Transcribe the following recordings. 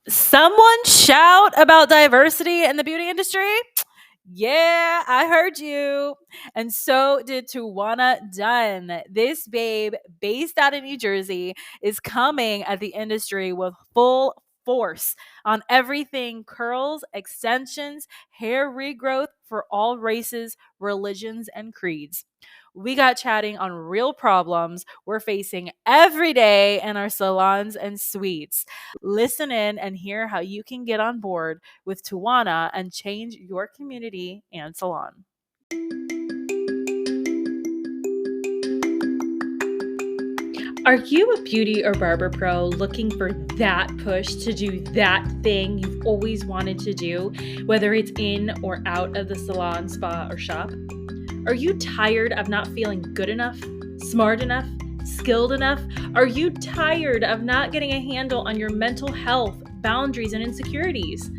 Someone shout about diversity in the beauty industry? Yeah, I heard you. And so did Towanna Dunn. This babe, based out of New Jersey, is coming at the industry with full force on everything curls, extensions, hair regrowth for all races, religions, and creeds. We got chatting on real problems we're facing every day in our salons and suites. Listen in and hear how you can get on board with Tawana and change your community and salon. Are you a beauty or barber pro looking for that push to do that thing you've always wanted to do, whether it's in or out of the salon, spa, or shop? Are you tired of not feeling good enough, smart enough, skilled enough? Are you tired of not getting a handle on your mental health, boundaries, and insecurities?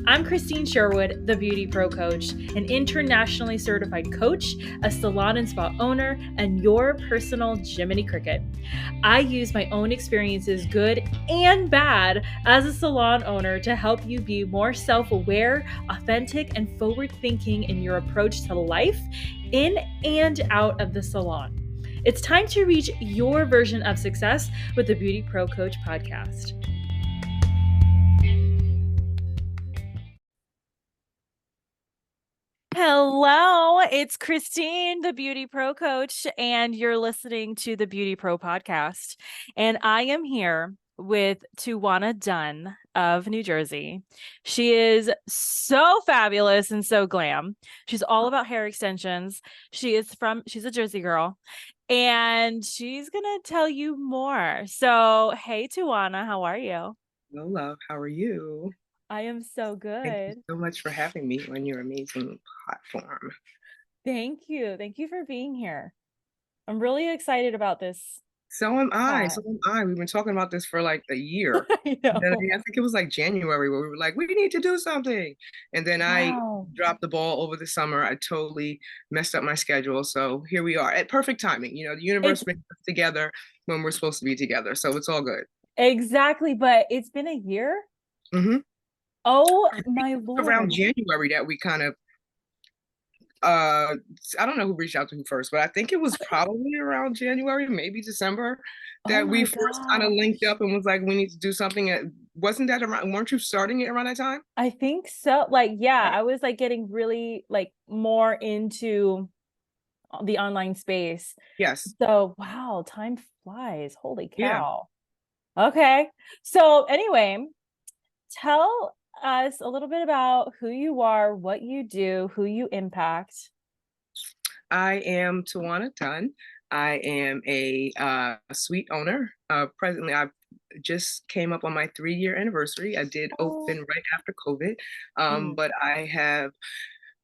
I'm Christine Sherwood, the Beauty Pro Coach, an internationally certified coach, a salon and spa owner, and your personal Jiminy Cricket. I use my own experiences, good and bad, as a salon owner to help you be more self-aware, authentic, and forward-thinking in your approach to life, in and out of the salon. It's time to reach your version of success with the Beauty Pro Coach podcast. Hello, it's Christine, the Beauty Pro Coach, and you're listening to the Beauty Pro podcast. And I am here with Towanna Dunn of New Jersey. She is so fabulous and so glam. She's all about hair extensions. She's a Jersey girl, and she's gonna tell you more. So, hey, Towanna, how are you? Hello, love. How are you? I am so Thank you good. so much for having me on your amazing platform. Thank you. Thank you for being here. I'm really excited about this So am I. chat. So am I. We've been talking about this for like a year. I And then know. I think it was like January where we were like, we need to do something. And then I Wow. dropped the ball over the summer. I totally messed up my schedule. So here we are at perfect timing. The universe It's brings us together when we're supposed to be together. So it's all good. exactly, but it's been a year? Hmm. Oh I think my it was around Lord. January that we kind of uh I don't know who reached out to who first, but I think it was probably around January, maybe December, Oh that we my first kind of linked gosh. up and was like, we need to do something. Wasn't that around, weren't you starting it around that time? I think so. Like, yeah, Right. I was like getting really like more into the online space. Yes. So, wow, time flies. Holy Yeah. cow. Okay. So, anyway, tell us a little bit about who you are, what you do, who you impact. I am Tawana Dunn. I am a suite owner. Presently, I just came up on my 3-year anniversary. I did open Oh, right after COVID, mm, but I have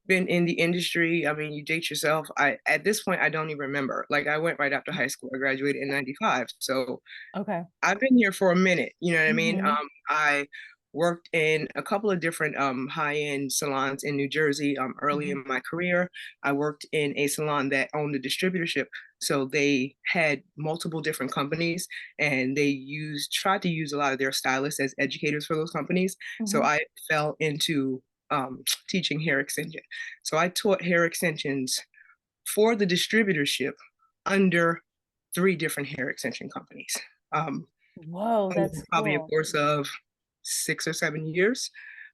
been in the industry. I mean, you date yourself. I At this point I don't even remember. Like I went right after high school. I graduated in 95. So okay. I've been here for a minute, you know what I mean? Mhm, I worked in a couple of different high-end salons in New Jersey early mhm, in my career. I worked in a salon that owned a distributorship. So they had multiple different companies and they tried to use a lot of their stylists as educators for those companies. So mhm. I fell into teaching hair extension. So I taught hair extensions for the distributorship under 3 different hair extension companies. Um, Whoa, over that's probably a cool. course of 6 or 7 years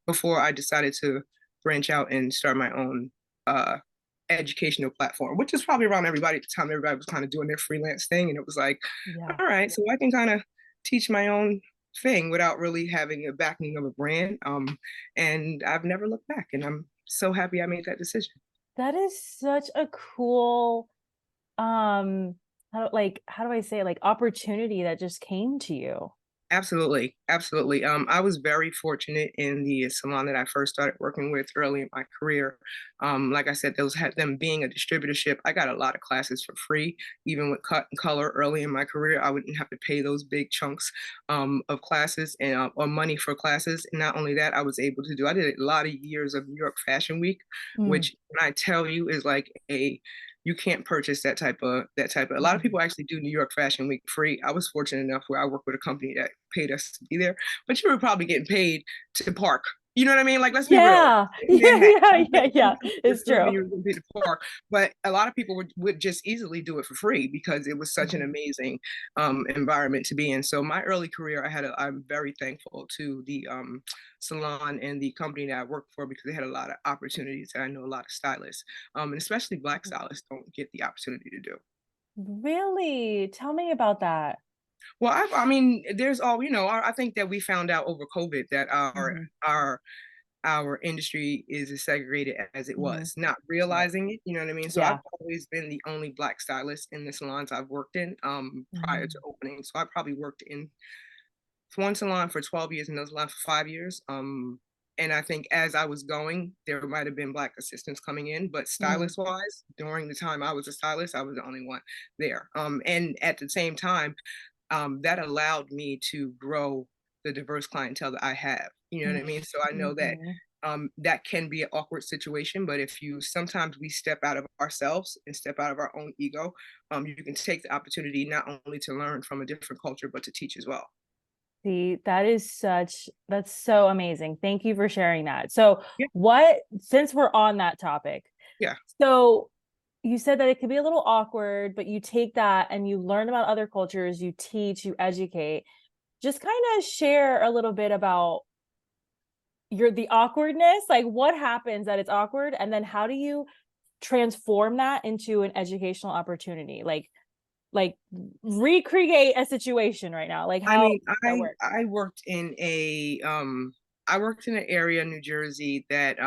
before I decided to branch out and start my own uh, educational platform, which is probably around everybody at the time. Everybody was kind of doing their freelance thing, and it was like, Yeah. all right, so I can kind of teach my own thing without really having a backing of a brand. And I've never looked back, and I'm so happy I made that decision. That is such a cool, how do I say it? Like, opportunity that just came to you. Absolutely, absolutely. I was very fortunate in the salon that I first started working with early in my career. Like I said, those had them being a distributorship. I got a lot of classes for free, even with cut and color early in my career. I wouldn't have to pay those big chunks of classes and or money for classes. And not only that, I was able to do. I did a lot of years of New York Fashion Week, Mm, which when I tell you is like a you can't purchase that type of. A lot of people actually do New York Fashion Week free. I was fortunate enough where I work with a company that paid us to be there, but you were probably getting paid to park. You know what I mean? Like, let's be real. Yeah. In Yeah, Manhattan, yeah, yeah, yeah. you're It's true. you were going to pay to park, but a lot of people would just easily do it for free because it was such an Mhm. amazing environment to be in. So my early career, I'm very thankful to the salon and the company that I worked for because they had a lot of opportunities. And I know a lot of stylists, and especially Black stylists don't get the opportunity to do. Really? Tell me about that. Well, I mean, there's all I think that we found out over COVID that Mhm, our our industry is as segregated as it mhm. was, not Right. realizing it, you know what I mean? So I've Yeah. always been the only Black stylist in the salons I've worked in prior to Mhm, opening. So I probably worked in one salon for 12 years and another salon for 5 years. And I think as I was going, there might have been Black assistants coming in, but mhm, stylist wise, during the time I was a stylist, I was the only one there. And at the same time, that allowed me to grow the diverse clientele that I have. You know what I mean? So I know that mhm. that can be an awkward situation, but if you sometimes we step out of ourselves and step out of our own ego, you can take the opportunity not only to learn from a different culture, but to teach as well. See, that's so amazing. Thank you for sharing that. So, Yeah, since we're on that topic, yeah. so you said that it could be a little awkward, but you take that and you learn about other cultures, you teach, you educate. Just kind of share a little bit about the awkwardness, like what happens that it's awkward, and then how do you transform that into an educational opportunity? Like recreate a situation right now. Like I how mean, does that work? I worked in an area in New Jersey that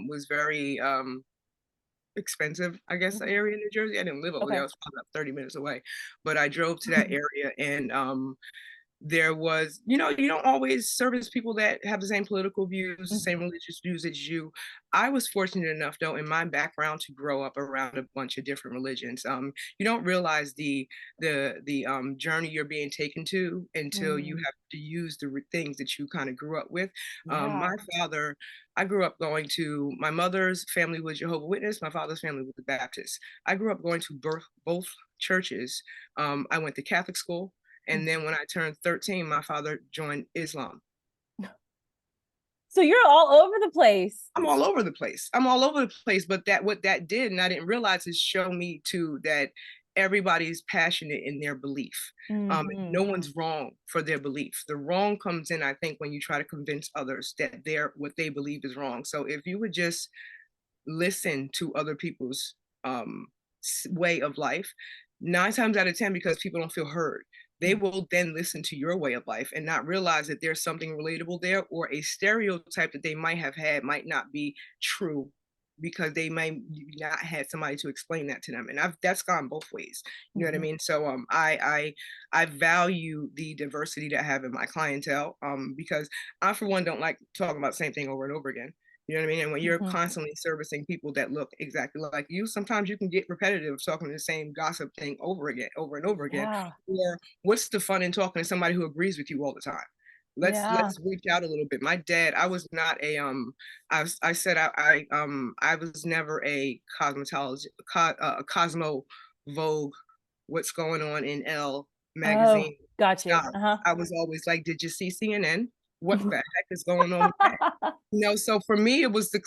was very expensive, I guess, Mhm. area in New Jersey. I didn't live over there. I Okay. was probably about 30 minutes away, but I drove to that area and there was, you don't always service people that have the same political views, Mhm, same religious views as you. I was fortunate enough, though, in my background to grow up around a bunch of different religions. You don't realize the journey you're being taken to until you mhm. have to use the things that you kind of grew up with. Yeah. My father, I grew up going to my mother's family was Jehovah Witness, my father's family was the Baptist. I grew up going to both churches. I went to Catholic school. And Mhm. then when I turned 13, my father joined Islam. So you're all over the place. I'm all over the place. I'm all over the place. But that what that did, and I didn't realize, is show me too that everybody's passionate in their belief. No Mhm. one's wrong for their belief. The wrong comes in, I think, when you try to convince others that what they believe is wrong. So if you would just listen to other people's um, way of life, 9 times out of 10, because people don't feel heard, they Mhm. will then listen to your way of life and not realize that there's something relatable there, or a stereotype that they might have had might not be true because they might not had somebody to explain that to them. And that's gone both ways. You know what I Mhm. mean? So I value the diversity that I have in my clientele, because I, for one, don't like talking about the same thing over and over again. You know what I mean? And when you're Mhm. constantly servicing people that look exactly like you, sometimes you can get repetitive talking the same gossip thing over again, over and over again. Yeah. Or what's the fun in talking to somebody who agrees with you all the time? Yeah. Let's reach out a little bit. My dad, I was not a I said I was never a cosmetologist, a Cosmo Vogue, what's going on in Elle Oh, magazine got you. style. Uh-huh. I was always like, did you see CNN? What the heck is going on with that? So for me, it was the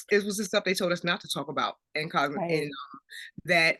stuff they told us not to talk about in Cosmo, and Right. that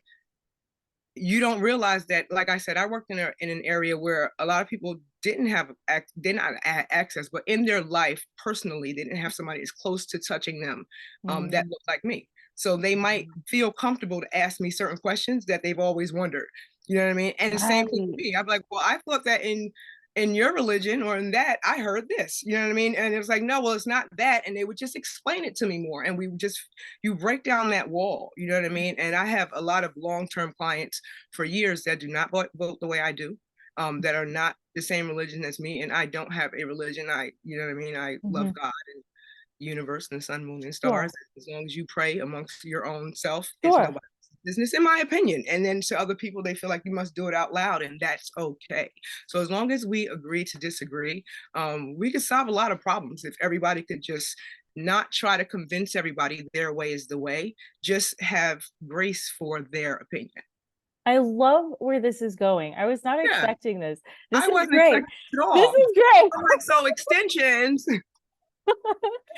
you don't realize that. Like I said, I worked in an area where a lot of people did not have access, but in their life personally, they didn't have somebody as close to touching them that Mhm. looked like me. So they might Mhm. feel comfortable to ask me certain questions that they've always wondered. You know what I mean? And the same thing with Right. me. I'm like, well, I thought that in your religion or in that, I heard this. You know what I mean? And it was like, no, well, it's not that. And they would just explain it to me more. And we would just you break down that wall. You know what I mean? And I have a lot of long-term clients for years that do not vote the way I do, that are not the same religion as me, and I don't have a religion. You know what I mean? I love Mhm. God and the universe and the sun, moon, and stars. Sure. As long as you pray amongst your own self, it's Sure. nobody's business, in my opinion. And then to other people, they feel like you must do it out loud, and that's okay. So as long as we agree to disagree, we could solve a lot of problems if everybody could just not try to convince everybody their way is the way. Just have grace for their opinion. I love where this is going. I was not Yeah, expecting this. This I is wasn't great. expecting it at This all. is great. I'm like, so extensions.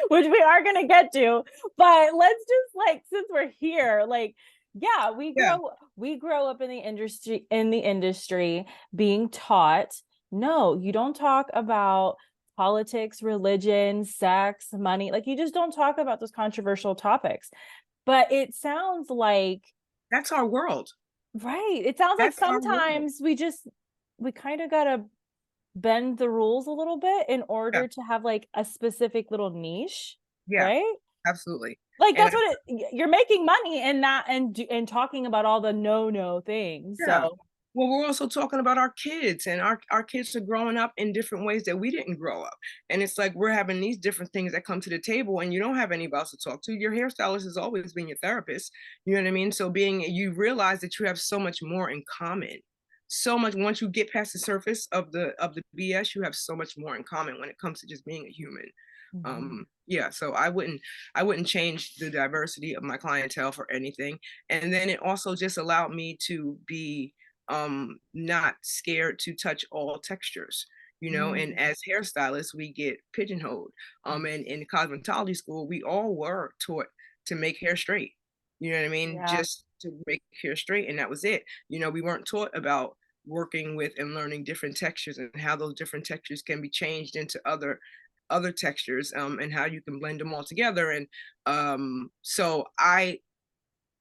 Which we are going to get to, but let's just like, since we're here, like, yeah, Yeah, we grow up in the industry being taught, no, you don't talk about politics, religion, sex, money. Like, you just don't talk about those controversial topics. But it sounds like, that's our world. right, it sounds like That's our world. sometimes we kind of gotta bend the rules a little bit in Yeah, order to have like a specific little niche, yeah, right? absolutely. Like And that's what you're making money in that, and talking about all the no things. yeah. So Well, we're also talking about our kids, and our kids are growing up in different ways that we didn't grow up. And it's like we're having these different things that come to the table, and you don't have anybody else to talk to. Your hairstylist has always been your therapist. You know what I mean? So you realize that you have so much more in common. So much once you get past the surface of the BS, you have so much more in common when it comes to just being a human. mhm. Yeah, so I wouldn't change the diversity of my clientele for anything. And then it also just allowed me to be not scared to touch all textures, and Mm, as hairstylists we get pigeonholed. mm. And in cosmetology school we all were taught to make hair straight, you know what I mean, Yeah. just to make hair straight, and that was it. We weren't taught about working with and learning different textures and how those different textures can be changed into other textures, and how you can blend them all together. And so I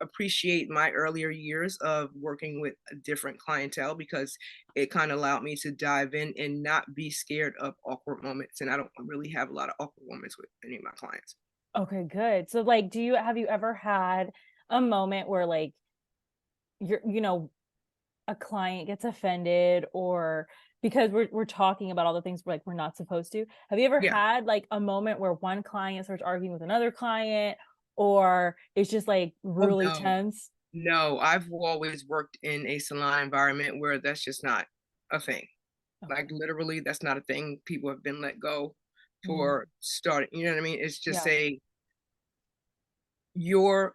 appreciate my earlier years of working with a different clientele because it kind of allowed me to dive in and not be scared of awkward moments. And I don't really have a lot of awkward moments with any of my clients. Okay, good. So like, have you ever had a moment where like you're, a client gets offended, or because we're talking about all the things we're not supposed to. Have you ever Yeah. had like a moment where one client starts arguing with another client, or it's just like Oh really no, tense? no. I've always worked in a salon environment where that's just not a thing. Like Okay. literally, that's not a thing. People have been let go Mm, for starting. You know what I mean? It's just yeah. a your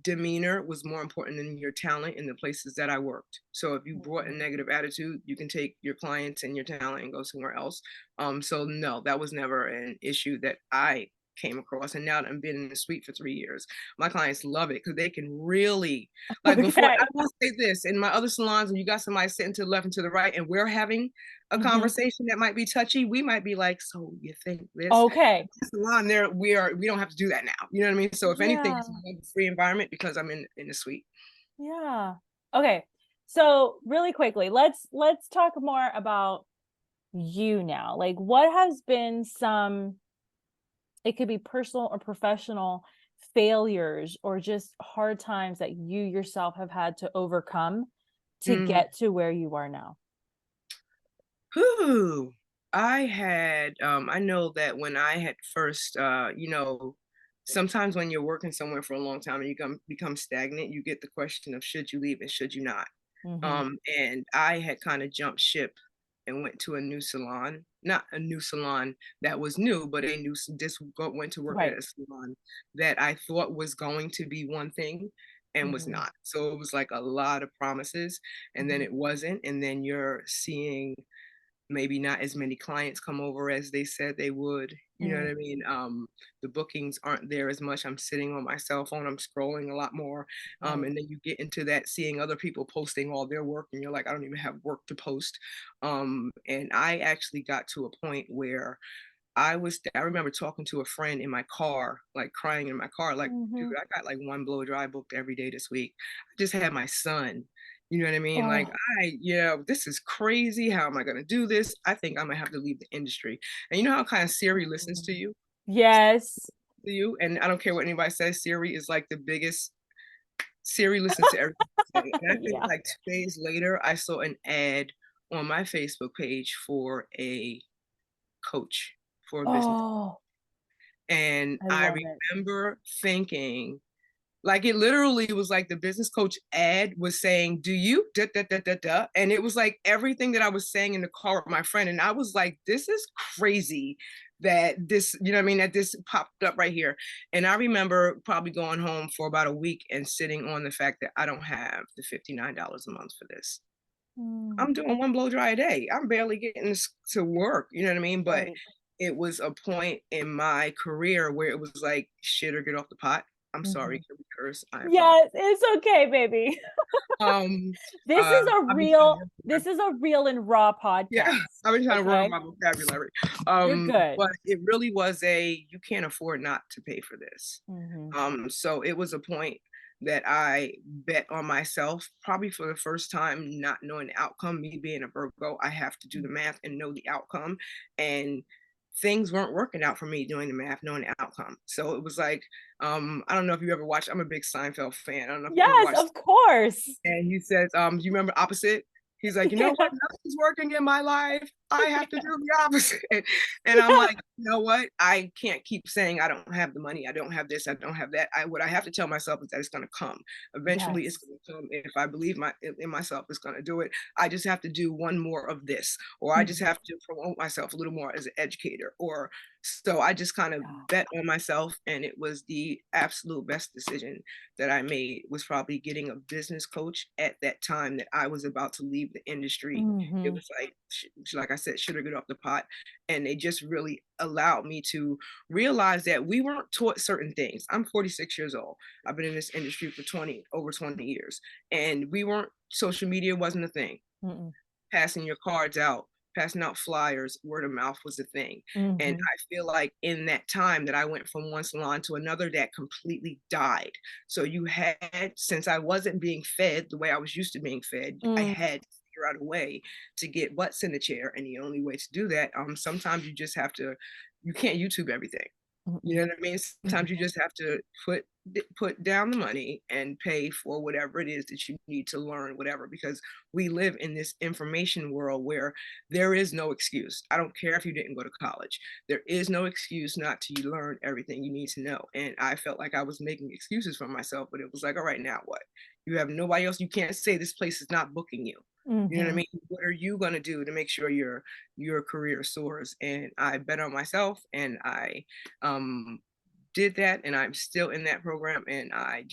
demeanor was more important than your talent in the places that I worked. So if you brought a Mhm. negative attitude, you can take your clients and your talent and go somewhere else. So no, that was never an issue that I came across. And now that I've been in the suite for 3 years, my clients love it because they can really, like, before. I Okay. will say this: in my other salons, when you got somebody sitting to the left and to the right, and we're having a Mhm. conversation that might be touchy, we might be like, "So you think this?" Okay. Salon there, we don't have to do that now. You know what I mean? So if anything, Yeah. it's more of a free environment because I'm in the suite. Yeah. Okay. So really quickly, let's talk more about you now. Like, what has been some, it could be personal or professional, failures or just hard times that you yourself have had to overcome to Mm. get to where you are now? Whew. I know that when I had first, sometimes when you're working somewhere for a long time and you become stagnant, you get the question of should you leave and should you not. Mhm. And I had kind of jumped ship and went to a new salon, not a new salon that was new, but a new, went to work at Right. a salon that I thought was going to be one thing and was Mhm. not. So it was like a lot of promises, and then Mhm. it wasn't. And then you're seeing maybe not as many clients come over as they said they would. You know Mm, what I mean? The bookings aren't there as much. I'm sitting on my cell phone, I'm scrolling a lot more. right. And then you get into that seeing other people posting all their work, and you're like, I don't even have work to post. And I actually got to a point where I remember talking to a friend in my car, like crying in my car, like, dude, Mhm. I got like one blow dry booked every day this week. I just had my son. You know what I mean? Like, Oh, this is crazy. How am I gonna do this? I think I'm gonna have to leave the industry. And you know how kind of Siri listens to mhm. you? Yes. To you, and I don't care what anybody says, Siri is like the biggest. Siri listens to everything you say. And I think Yeah. like 2 days later, I saw an ad on my Facebook page for a coach for a business. Oh, And I I love it. remember thinking, like, it literally was like the business coach ad was saying, "Do you da da da da da?" And it was like everything that I was saying in the car with my friend. And I was like, this is crazy that this, you know what I mean, that this popped up right here. And I remember probably going home for about a week and sitting on the fact that I don't have the $59 a month for this. Mm, I'm doing one blow dry a day. I'm barely getting to work, you know what I mean? But right. it was a point in my career where it was like shit or get off the pot. I'm sorry, Mhm. can we curse? I apologize. Yes, it's okay, baby. Um, This is a I've been trying to real work this is a real and raw yeah, podcast. I've been trying to work on Okay? my vocabulary. You're But good. it really was a you can't afford not to pay for this. Mhm. So it was a point that I bet on myself, probably for the first time, not knowing the outcome. Me being a Virgo, I have to do the Mm. math and know the outcome. And things weren't working out for me doing the math, knowing the outcome. So it was like, I don't know if you ever watched, I'm a big Seinfeld fan. I don't know if you ever Yes, watched, of course. and he says, do you remember opposite? He's like, you know what? Nothing's working in my life. I have to do the opposite. And I'm like, you know what? I can't keep saying I don't have the money. I don't have this. I don't have that. What I have to tell myself is that it's going to come. Eventually, it's Yes. going to come. If I believe in myself, it's going to do it. I just have to do one more of this, or I just Mhm. have to promote myself a little more as an educator, or so I just kind of Yeah. bet on myself, and it was the absolute best decision that I made was probably getting a business coach at that time that I was about to leave the industry. It Mhm. was like I said, should have get off the pot. And they just really allowed me to realize that we weren't taught certain things. I'm 46 years old. I've been in this industry for over 20 years. And we weren't, social media wasn't a thing. Mm-mm. Passing your cards out, passing out flyers, word of mouth was a thing. And Mhm. I feel like in that time that I went from one salon to another, that completely died. So you had, since I wasn't being fed the way I was used to being fed, I Mm. had to figure out a way to get butts in the chair. And the only way to do that, sometimes you just have to, you can't YouTube everything. You Mm-mm. know what I mean? Sometimes you Mhm. just have to put down the money and pay for whatever it is that you need to learn, whatever, because we live in this information world where there is no excuse. I don't care if you didn't go to college. There is no excuse not to learn everything you need to know. And I felt like I was making excuses for myself, but it was like, all right, now what? You have nobody else. You can't say this place is not booking you. You know what I Mhm. mean? What are you gonna do to make sure your career soars? And I bet on myself, and I um did that, and I'm still in that program. And I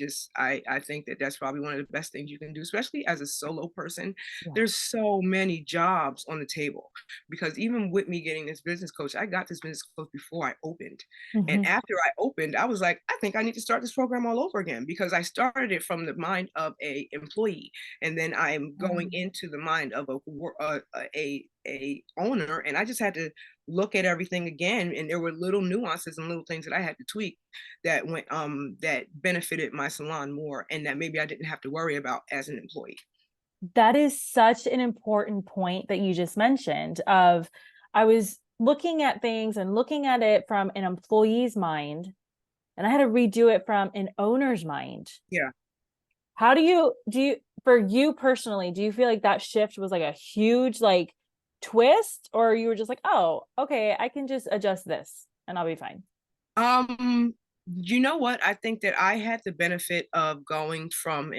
think that that's probably one of the best things you can do, especially as a solo person. Yeah. There's so many jobs on the table, because even with me getting this business coach, I got this business coach before I opened. And Mhm. after I opened, I was like, I think I need to start this program all over again, because I started it from the mind of a employee, and then I'm going Mm. into the mind of a owner, and I just had to look at everything again. And there were little nuances and little things that I had to tweak that benefited my salon more, and that maybe I didn't have to worry about as an employee. That is such an important point that you just mentioned of I was looking at things and looking at it from an employee's mind, and I had to redo it from an owner's mind. Yeah. How do you for you personally, do you feel like that shift was like a huge like twist, or you were just like, "Oh, okay, I can just adjust this and I'll be fine." Um, you know what? I think that I had the benefit of going from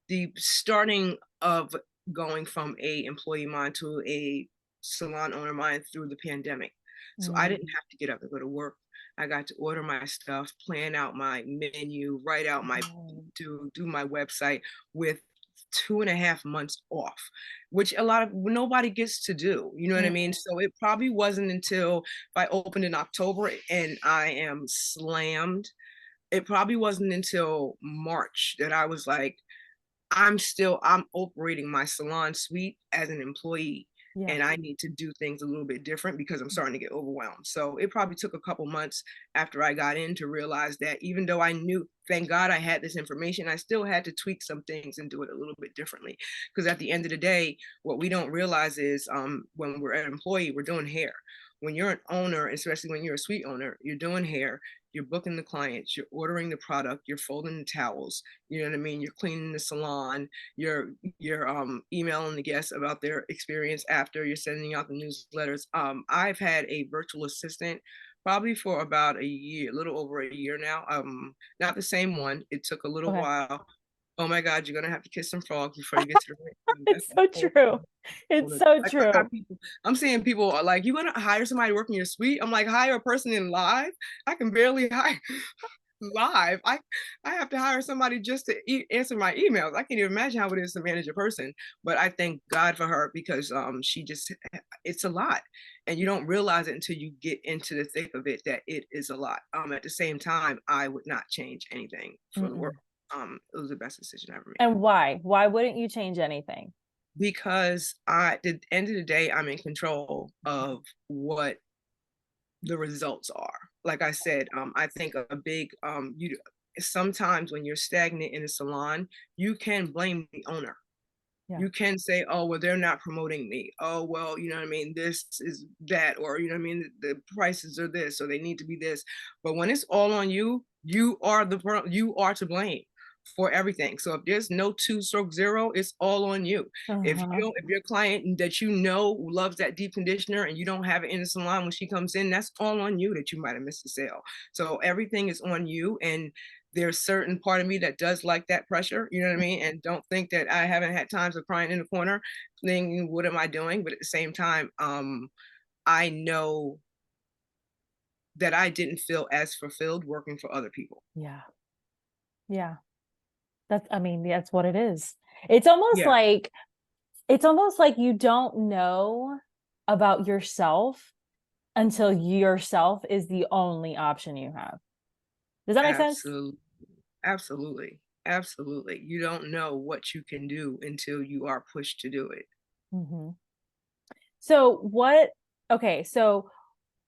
the starting of going from a employee mind to a salon owner mind through the pandemic. So I didn't Mm. have to get up and go to work. I got to order my stuff, plan out my menu, write out my Right. do my website with 2.5 months off, which a lot of nobody gets to do. You know what I mean? Mm-mm. So it probably wasn't until I opened in October and I am slammed. It probably wasn't until March that I was like, I'm operating my salon suite as an employee, Yeah. and I need to do things a little bit different because I'm starting to get overwhelmed. So it probably took a couple months after I got in to realize that even though I knew, thank God I had this information, I still had to tweak some things and do it a little bit differently. Because at the end of the day, what we don't realize is when we're an employee, we're doing hair. When you're an owner, especially when you're a suite owner, you're doing hair, you're booking the clients, you're ordering the product, you're folding the towels, you know what I mean? You're cleaning the salon, you're emailing the guests about their experience after, you're sending out the newsletters. I've had a virtual assistant probably for about a year, a little over a year now. Not the same one. It took a little Okay. while. Oh my God, you're gonna have to kiss some frogs before you get to the right one. That's It's a so whole true. It's so I got true. people. I'm seeing people are like, "You gonna hire somebody to work in your suite?" I'm like, "Hire a person in live? I can barely hire live. I have to hire somebody just to answer my emails. I can't even imagine how it is to manage a person." But I thank God for her because she just it's a lot, and you don't realize it until you get into the thick of it that it is a lot. At the same time, I would not change anything for the world. Mm-mm. It was the best decision I ever made. And why? Why wouldn't you change anything? Because at the end of the day, I'm in control of what the results are. Like I said, I think a big you sometimes when you're stagnant in a salon, you can blame the owner. Yeah. You can say, "Oh, well, they're not promoting me. Oh, well, you know what I mean? This is that, or you know what I mean? The prices are this, or they need to be this." But when it's all on you, you are to blame for everything. So if there's no two stroke zero, it's all on you. Uh-huh. If your client that you know loves that deep conditioner and you don't have it in the salon when she comes in, that's all on you that you might have missed the sale. So everything is on you, and there's certain part of me that does like that pressure, you know what I mean? And don't think that I haven't had times of crying in the corner, thinking, what am I doing? But at the same time, I know that I didn't feel as fulfilled working for other people. Yeah. Yeah. That's I mean, that's what it is. It's almost Yeah, like it's almost like you don't know about yourself until yourself is the only option you have. Does that make sense? absolutely. Absolutely. Absolutely. You don't know what you can do until you are pushed to do it. Mhm. So what okay, so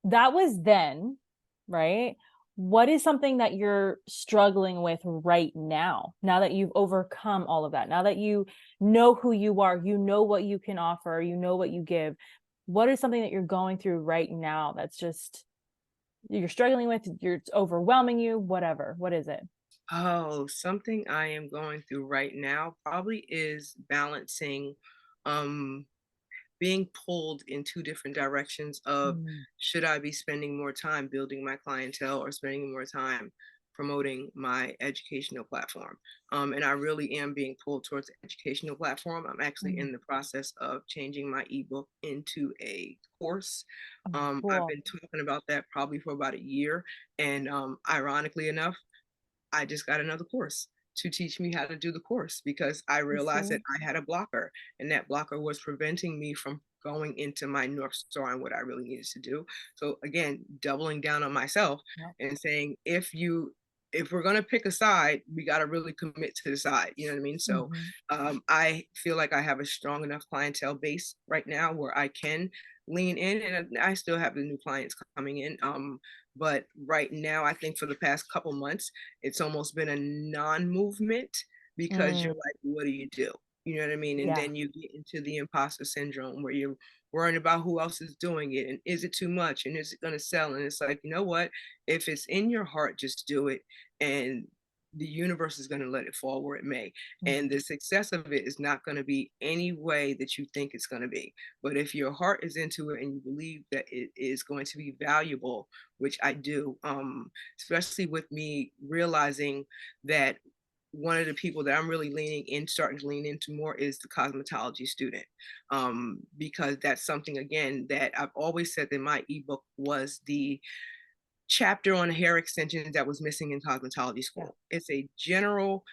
that was then, right? What is something that you're struggling with right now? Now that you've overcome all of that, now that you know who you are, you know what you can offer, you know what you give. What is something that you're going through right now that's just you're struggling with, it's overwhelming you, whatever. What is it? Oh, something I am going through right now probably is balancing um being pulled in two different directions of Mm, should I be spending more time building my clientele or spending more time promoting my educational platform. And I really am being pulled towards the educational platform. I'm actually mm. in the process of changing my ebook into a course. Oh, I've cool. been talking about that probably for about a year. And ironically enough, I just got another course to teach me how to do the course because I You realized that see? I had a blocker, and that blocker was preventing me from going into my North Star and what I really needed to do. So again, doubling down on myself Yep. and saying, if we're gonna pick a side, we gotta really commit to the side. You know what I mean? So Mhm. I feel like I have a strong enough clientele base right now where I can lean in, and I still have the new clients coming in. But right now, I think for the past couple months, it's almost been a non-movement because Mm, you're like, what do you do? You know what I mean? And yeah. then you get into the imposter syndrome where you're worrying about who else is doing it and is it too much and is it going to sell? And it's like, you know what? If it's in your heart, just do it. And the universe is going to let it fall where it may. And Mhm. the success of it is not going to be any way that you think it's going to be. But if your heart is into it and you believe that it is going to be valuable, which I do, especially with me realizing that one of the people that I'm really starting to lean into more is the cosmetology student. Because that's something, again, that I've always said that my ebook was the chapter on hair extensions that was missing in cosmetology Yeah. school. It's a general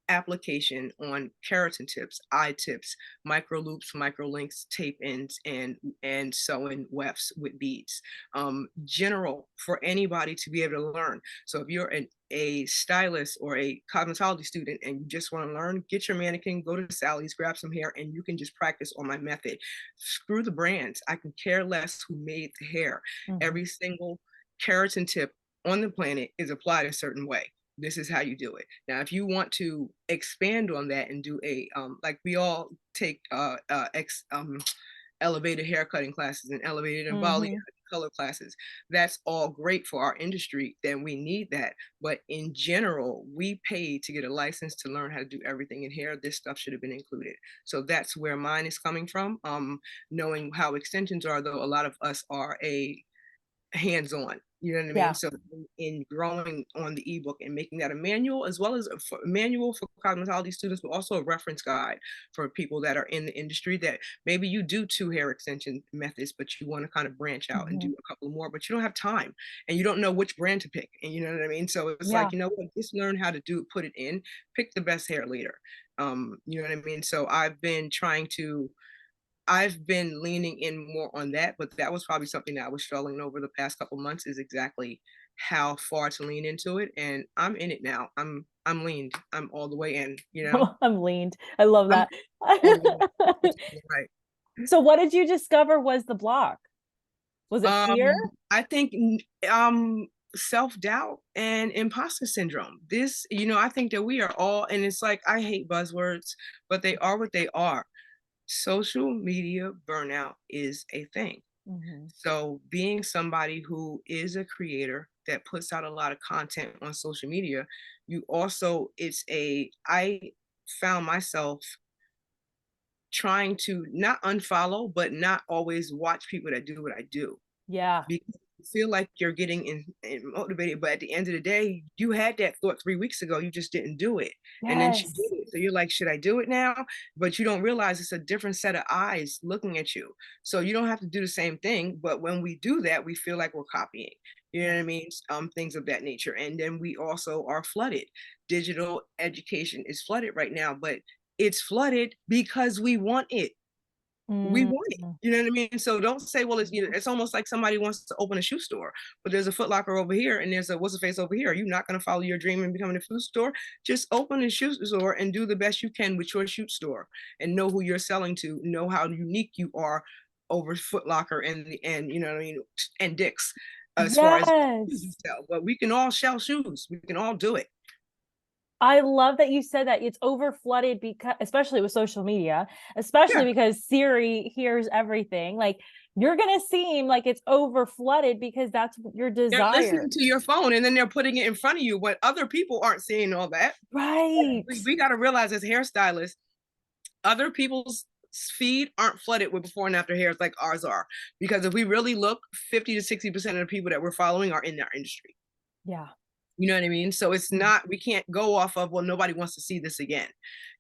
application on keratin tips, eye tips, micro loops, micro links, tape ins, and sewing wefts with beads. General for anybody to be able to learn. So if you're a stylist or a cosmetology student and you just want to learn, get your mannequin, go to Sally's, grab some hair, and you can just practice on my method. Screw the brands. I can care less who made the hair. Mhm. Every single keratin tip on the planet is applied a certain way. This is how you do it. Now, if you want to expand on that and do a like we all take elevated haircutting classes and elevated and volley Mhm. color classes, that's all great for our industry. Then we need that. But in general, we pay to get a license to learn how to do everything in hair. This stuff should have been included. So that's where mine is coming from. Knowing how extensions are, though, a lot of us are a hands-on. You know what I mean? Yeah. So in growing on the ebook and making that a manual, as well as a manual for cosmetology students, but also a reference guide for people that are in the industry that maybe you do 2 hair extension methods, but you want to kind of branch out and do Mhm. a couple more, but you don't have time and you don't know which brand to pick. And you know what I mean? So it's Yeah. like, you know what, just learn how to do it, put it in, pick the best hair leader. You know what I mean? So I've been leaning in more on that, but that was probably something that I was struggling over the past couple months is exactly how far to lean into it. And I'm in it now. I'm leaned. I'm all the way in, you know? I'm leaned. I love I'm that. all the way in. Right. So what did you discover was the block? Was it fear? I think self-doubt and imposter syndrome. This, I think that we are all, and it's like I hate buzzwords, but they are what they are. Social media burnout is a thing. Mhm. So being somebody who is a creator that puts out a lot of content on social media, you also I found myself trying to not unfollow, but not always watch people that do what I do Yeah. because you feel like you're getting motivated, but at the end of the day, you had that thought 3 weeks ago, you just didn't do it, and then she did Yes. it. So you're like, should I do it now? But you don't realize it's a different set of eyes looking at you. So you don't have to do the same thing. But when we do that, we feel like we're copying. You know Yeah. what I mean? Things of that nature. And then we also are flooded. Digital education is flooded right now, but it's flooded because we want it. We Mm. want it. You know what I mean? So don't say, well, it's almost like somebody wants to open a shoe store, but there's a Foot Locker over here and there's a what's the face over here. Are you not going to follow your dream and become a shoe store? Just open a shoe store and do the best you can with your shoe store and know who you're selling to, know how unique you are over Foot Locker and you know what I mean, and Dick's as far as shoes you Yes. sell. But we can all sell shoes. We can all do it. I love that you said that it's over flooded because especially with social media, Yeah. especially because Siri hears everything. Like you're gonna seem like it's over flooded because that's your They're desire. listening to your phone and then they're putting it in front of you, but other people aren't seeing all that. Right. We got to realize as hairstylists, other people's feed aren't flooded with before and after hairs like ours are. Because if we really look, 50 to 60% of the people that we're following are in our industry. Yeah. You know what I mean? So it's Mm. not, we can't go off of, well, nobody wants to see this again.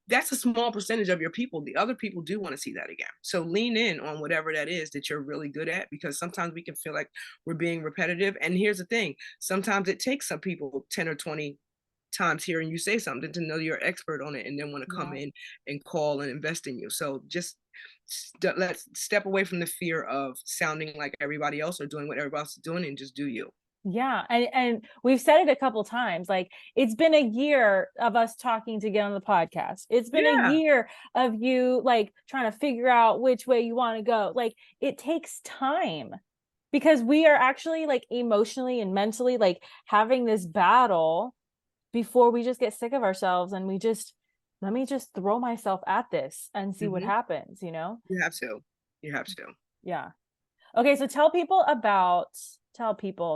That's a small percentage of your people. The other people do want to see that again. So lean in on whatever that is that you're really good at, because sometimes we can feel like we're being repetitive. And here's the thing, sometimes it takes some people 10 or 20 times hearing you say something to know you're an expert on it and then want to come Yeah. in and call and invest in you. So just let's step away from the fear of sounding like everybody else or doing what everybody else is doing and just do you. Yeah. And we've said it a couple times. Like it's been a year of us talking to get on the podcast. It's been a Yeah. year of you like trying to figure out which way you want to go. Like it takes time because we are actually like emotionally and mentally like having this battle before we just get sick of ourselves and we just let me just throw myself at this and see what Hmm. happens, you know? You have to. You have to. Yeah. Okay, so tell people,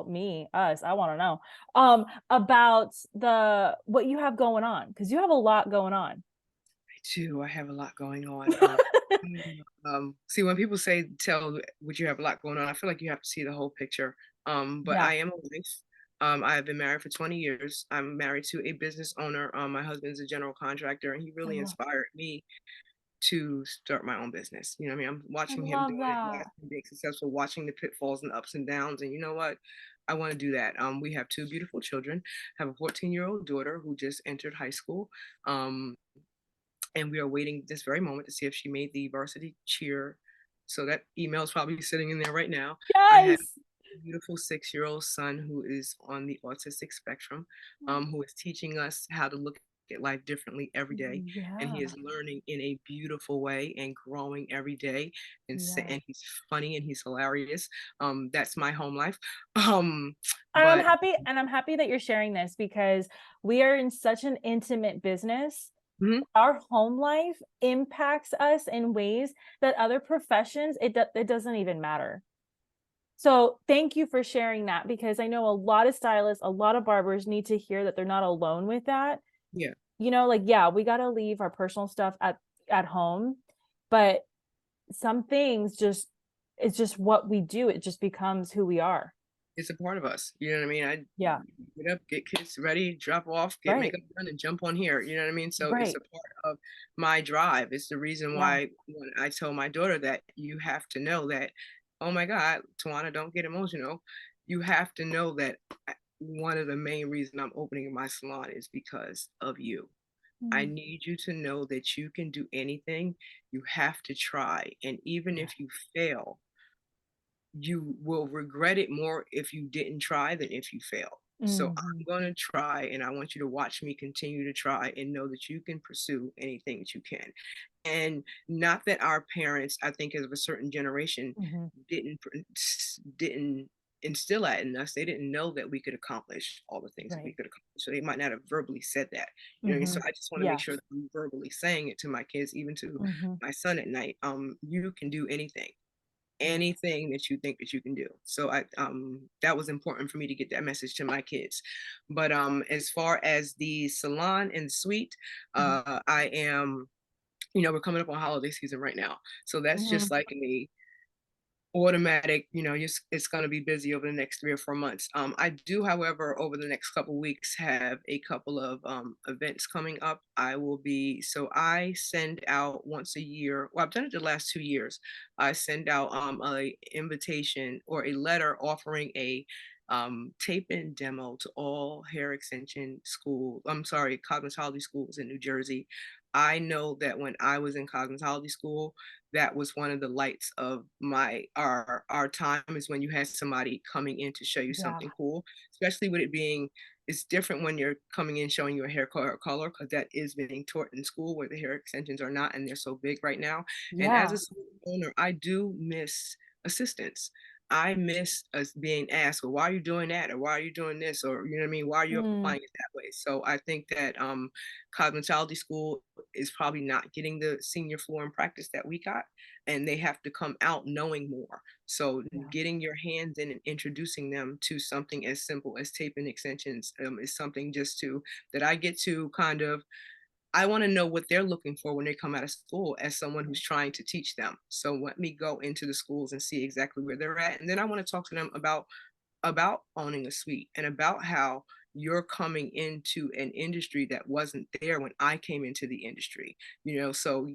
me, us, I want to know, about what you have going on, because you have a lot going on. Too. I have a lot going on. See, when people say tell what you have a lot going on, I feel like you have to see the whole picture. But Yeah. I am a wife. I have been married for 20 years. I'm married to a business owner. My husband's a general contractor, and he I really love, inspired me to start my own business. You know what I mean? I'm I watching him love doing it, that. watching him being successful, watching the pitfalls and ups and downs. And you know what? I want to do that. We have 2 beautiful children. I have a 14-year-old daughter who just entered high school. Um, and we are waiting this very moment to see if she made the varsity cheer. So that email is probably sitting in there right now. I have Yes. a beautiful 6-year-old son who is on the autistic spectrum, who is teaching us how to look at life differently every day, and he Yeah. is learning in a beautiful way and growing every day, Yeah. and he's funny and he's hilarious. That's my home life. And But I'm happy that you're sharing this because we are in such an intimate business. mhm, Our home life impacts us in ways that other professions it doesn't even matter. So thank you for sharing that because I know a lot of stylists, a lot of barbers need to hear that they're not alone with that. yeah. You know, like yeah, we got to leave our personal stuff at home, but some things just it's just what we do. It just becomes who we are. It's a part of us. You know what I mean? I Yeah. get up, get kids ready, drop off, get Right. makeup done, and jump on here. You know what I mean? So it's Right. a part of my drive. It's the reason Yeah. why when I tell my daughter that you have to know that, oh my God, Tawana, don't get emotional. You have to know that one of the main reasons I'm opening my salon is because of you. I Mm. need you to know that you can do anything. You have to try. And even Yeah. if you fail, you will regret it more if you didn't try than if you fail. So I'm Mhm. going to try, and I want you to watch me continue to try and know that you can pursue anything that you can. And not that our parents, I think, of a certain generation, Mhm. didn't didn't instill that in us. They didn't know that we could accomplish all the things that we Right. could accomplish. So they might not have verbally said that. You know what I mean? So Mhm. I just want to make sure Yes. that I'm verbally saying it to my kids, even to Mhm. my son at night. You can do anything, Yeah. anything that you think that you can do. So I that was important for me to get that message to my kids. But as far as the salon and suite, Mhm. I am, we're coming up on holiday season right now. So that's just Mhm. like a automatic, it's going to be busy over the next 3 or 4 months. I do, however, over the next couple weeks, have a couple of events coming up. So I send out once a year. Well, I've done it the last 2 years. I send out a invitation or a letter offering a tape-in demo to all hair extension school. I'm sorry, cosmetology schools in New Jersey. I know that when I was in cosmetology school, that was one of the lights of our time, is when you had somebody coming in to show you Yeah. something cool, especially with it being, it's different when you're coming in showing your hair color, because that is being taught in school where the hair extensions are not, and they're so big right now. And as Yeah. a salon owner, I do miss assistance. I miss us being asked, well, why are you doing that? Or why are you doing this? Or, you know what I mean? Why are you Mm. applying it that way? So I think that cosmetology school is probably not getting the senior floor and practice that we got, and they have to come out knowing more. So Yeah. getting your hands in and introducing them to something as simple as tape and extensions is something just to that I get to kind of, I want to know what they're looking for when they come out of school as someone who's Right. trying to teach them. So let me go into the schools and see exactly where they're at, and then I want to talk to them about owning a suite and about how you're coming into an industry that wasn't there when I came into the industry. So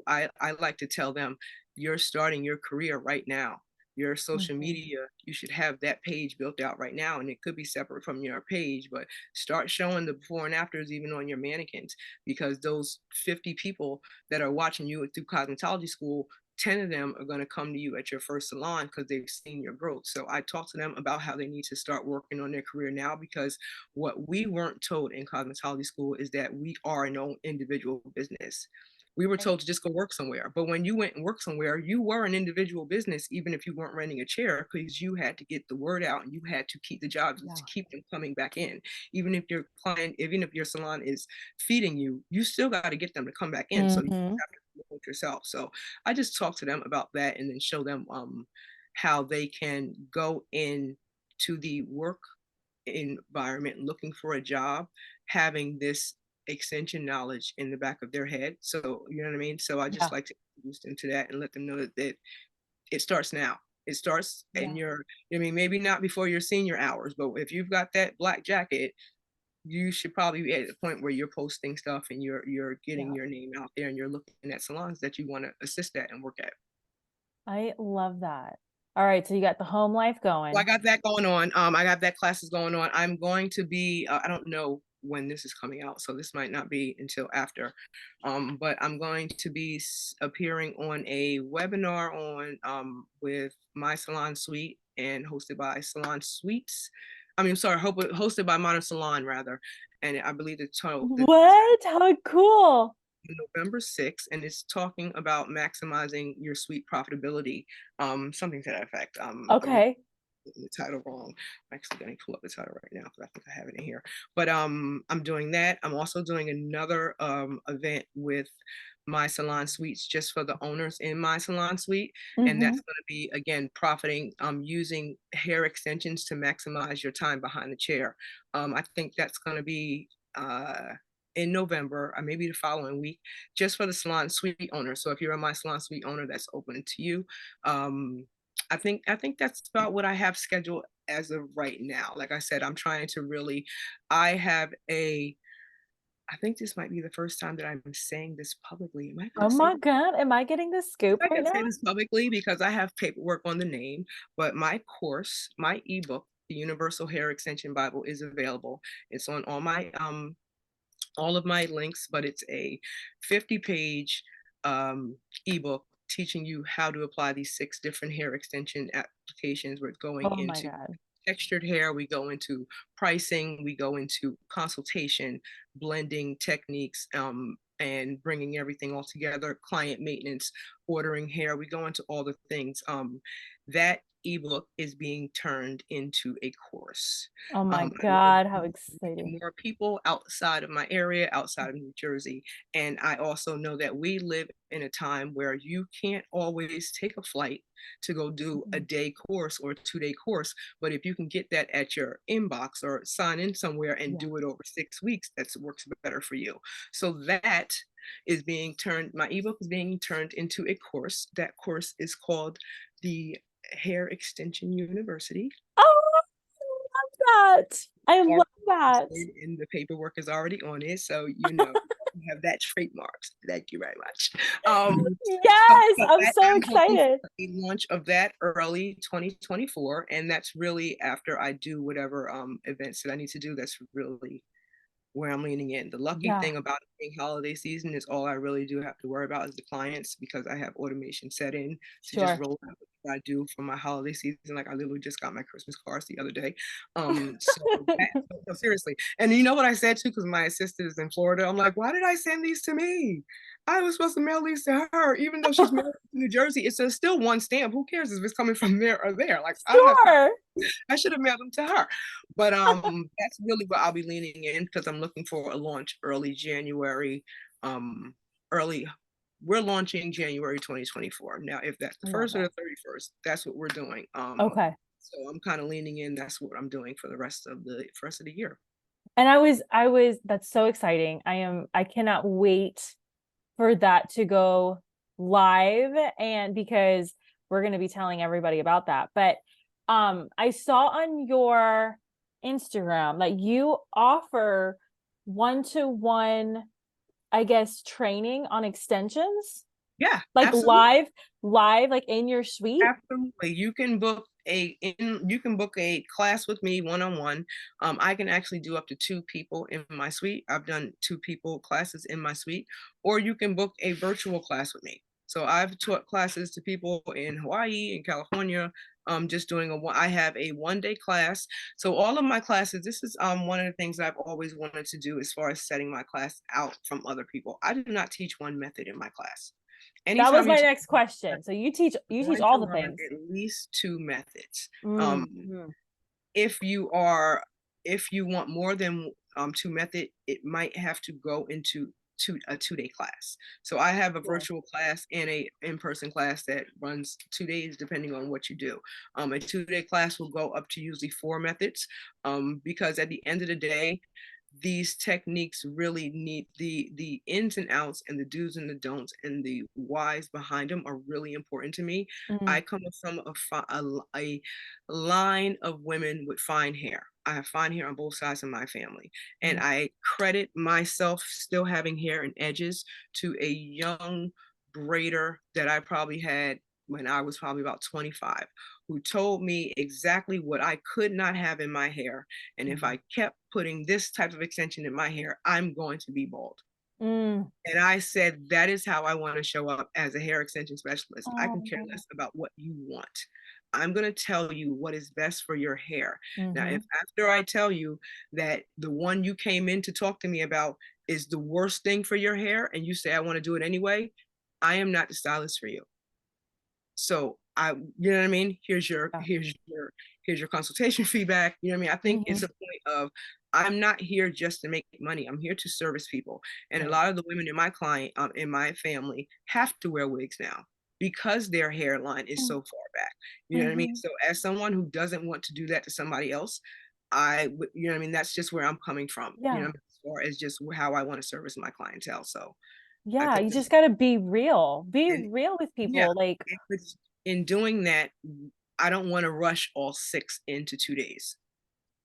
I like to tell them, you're starting your career right now. Your social Mhm. media, you should have that page built out right now, and it could be separate from your page, but start showing the before and afters even on your mannequins, because those 50 people that are watching you through cosmetology school, 10 of them are going to come to you at your first salon because they've seen your growth. So I talk to them about how they need to start working on their career now, because what we weren't told in cosmetology school is that we are an own individual business. We were Right. told to just go work somewhere. But when you went and worked somewhere, you were an individual business, even if you weren't renting a chair, because you had to get the word out and you had to keep the jobs to Yeah. keep them coming back in. Even if your salon is feeding you, you still got to get them to come back in. So you Mhm. have to promote yourself. So I just talk to them about that, and then show them how they can go in to the work environment looking for a job, having this extension knowledge in the back of their head. So, you know what I mean? So I just Yeah. like to introduce them to that and let them know that it starts now. It starts in Yeah. I mean, maybe not before your senior hours, but if you've got that black jacket, you should probably be at the point where you're posting stuff and you're getting Yeah. your name out there, and you're looking at salons that you want to assist at and work at. I love that. All right, so you got the home life So I going. got that going on. I got that classes going on. I'm going to be, I don't know when this is coming out, so this might not be until after. But I'm going to be appearing on a webinar on with My Salon Suite, and hosted by Salon Suites. I mean, sorry, hosted by Modern Salon rather. And I believe the What? How cool. November 6th, and it's talking about maximizing your suite profitability, something to that effect. I'm Okay. the title wrong. I'm actually going to pull up the title right now because I think I have it in here. But I'm doing that. I'm also doing another event with My Salon Suites, just for the owners in My Salon Suite, and that's Mhm. going to be, again, profiting using hair extensions to maximize your time behind the chair. I think that's going to be in November, or maybe the following week, just for the salon suite owner. So if you're a My Salon Suite owner, that's open to you. I think that's about what I have scheduled as of right now. Like I said, I'm trying to really, I think this might be the first time that I'm saying this publicly. Am I Oh gonna say my this? god, am I getting the scoop I right can now? say this publicly because I have paperwork on the name, but my course, my ebook, the Universal Hair Extension Bible, is available. It's on all of my links, but it's a 50-page ebook teaching you how to apply these 6 different hair extension applications. We're going Oh my into god. textured hair, we go into pricing, we go into consultation, blending techniques, and bringing everything all together, client maintenance, ordering hair, we go into all the things. That ebook is being turned into a course. Oh my I love god, how exciting. more people outside of my area, outside of New Jersey. And I also know that we live in a time where you can't always take a flight to go do a Mhm. day course or a 2-day course. But if you can get that at your inbox or sign in somewhere and Yeah. do it over 6 weeks, that works better for you. So that is being turned, my ebook is being turned into a course. That course is called the Hair Extension University. Oh, I love that. I love that. And the paperwork is already on it, so you have that trademarked. Thank you very much. Yes, I'm so I'm hoping excited. for a launch of that early 2024, and that's really after I do whatever events that I need to do. That's really where I'm leaning in. The lucky Yeah, thing about it being holiday season is all I really do have to worry about is the clients because I have automation set in to just sure. roll out what I do for my holiday season. Like I literally just got my Christmas cards the other day. So that, no, seriously. And you know what I said too, because my assistant is in Florida. I'm like, why did I send these to me? I was supposed to mail these to her, even though she's married to New Jersey. It's still one stamp. Who cares if it's coming from there or there? Like I don't have time. Sure. I should have mailed them to her. But that's really what I'll be leaning in because I'm looking for a launch early January. Um, early we're launching January 2024. Now, if that's the I love first or that. the 31st, that's what we're doing. Okay. So I'm kind of leaning in. That's what I'm doing for the rest of the year. And that's so exciting. I cannot wait for that to go live, and because we're going to be telling everybody about that. But I saw on your Instagram that you offer one-to-one, I guess, training on extensions, Yeah, like absolutely. live, like in your suite. Absolutely. You can book a class with me one-on-one. I can actually do up to 2 people in my suite. I've done 2 people classes in my suite, or you can book a virtual class with me. So I've taught classes to people in Hawaii and California. Just doing I have a 1-day class. So all of my classes, this is one of the things I've always wanted to do as far as setting my class out from other people. I do not teach one method in my class. That was Anytime you my teach next question. So you teach going to all the learn things. at least 2 methods. Um, Mm-hmm. if you are, if you want more than 2 method, it might have to go into a 2-day class. So I have a Sure. virtual class and a in-person class that runs 2 days, depending on what you do. A 2-day class will go up to usually 4 methods, because at the end of the day, these techniques really need the ins and outs and the do's and the don'ts and the whys behind them are really important to me. Mm-hmm. I come from a line of women with fine hair. I have fine hair on both sides of my family, and I credit myself still having hair and edges to a young braider that I probably had when I was probably about 25, who told me exactly what I could not have in my hair, and if I kept putting this type of extension in my hair, I'm going to be bald. Mm. And I said, that is how I want to show up as a hair extension specialist. I can care Oh. less about what you want. I'm going to tell you what is best for your hair. Now, Mm-hmm. if after I tell you that the one you came in to talk to me about is the worst thing for your hair and you say, I want to do it anyway, I am not the stylist for you. So you know what I mean? Yeah. Here's your consultation feedback. You know what I mean? I think Mm-hmm. it's a point of I'm not here just to make money. I'm here to service people. And a Right. lot of the women in my family have to wear wigs now because their hairline is so far back. You know what I mean? Mm-hmm. So as someone who doesn't want to do that to somebody else, you know what I mean? That's just where I'm coming from. You know, Yeah. as far as just how I want to service my clientele. So I Yeah. think You that's just got to be real. Be and real with yeah, people. Like, in doing that, I don't want to rush all 6 into 2 days.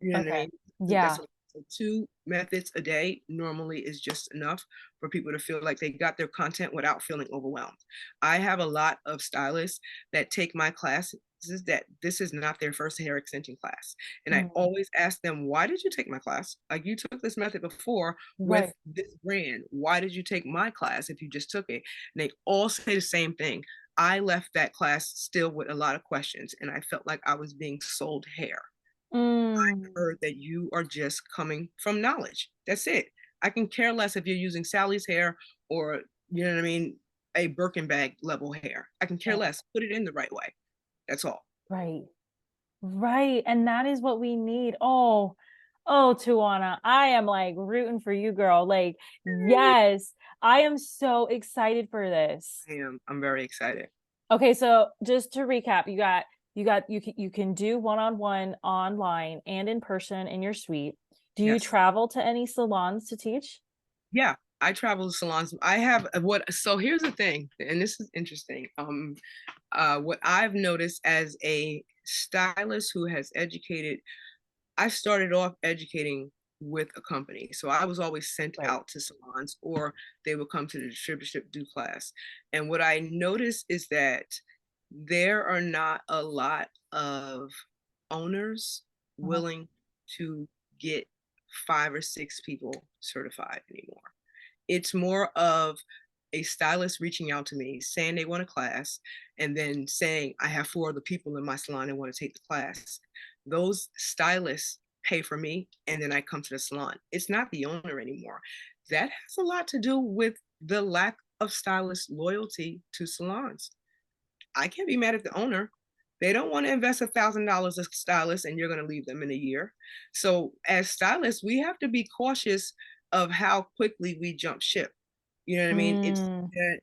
You know what I Okay. mean? That's Yeah. what, so 2 methods a day normally is just enough for people to feel like they got their content without feeling overwhelmed. I have a lot of stylists that take my classes that this is not their first hair extension class. And I Mm, always ask them, why did you take my class? Like, you took this method before with right. this brand. Why did you take my class if you just took it? And they all say the same thing. I left that class still with a lot of questions, and I felt like I was being sold hair. Mm, Heard that you are just coming from knowledge. That's it. I can care less if you're using Sally's hair or, you know what I mean, a Birkin bag level hair. I can care right. less. Put it in the right way. That's all. Right. Right. And that is what we need. Oh, oh, Tawana, I am like rooting for you, girl. Like, yes, I am so excited for this. I am. I'm very excited. Okay, so just to recap, you can do one-on-one online and in person in your suite. Do you Yes. travel to any salons to teach? Yeah. I travel to salons. I have what, so here's the thing, and this is interesting. What I've noticed as a stylist who has educated, I started off educating with a company. So I was always sent Right. out to salons, or they would come to the distributorship do class. And what I noticed is that there are not a lot of owners Uh-huh. willing to get 5 or 6 people certified anymore. It's more of a stylist reaching out to me saying they want a class, and then saying, I have 4 other people in my salon that want to take the class. Those stylists pay for me, and then I come to the salon. It's not the owner anymore. That has a lot to do with the lack of stylist loyalty to salons. I can't be mad at the owner. They don't want to invest $1,000 as stylists, and you're going to leave them in a year. So as stylists, we have to be cautious of how quickly we jump ship. You know what I mean? It's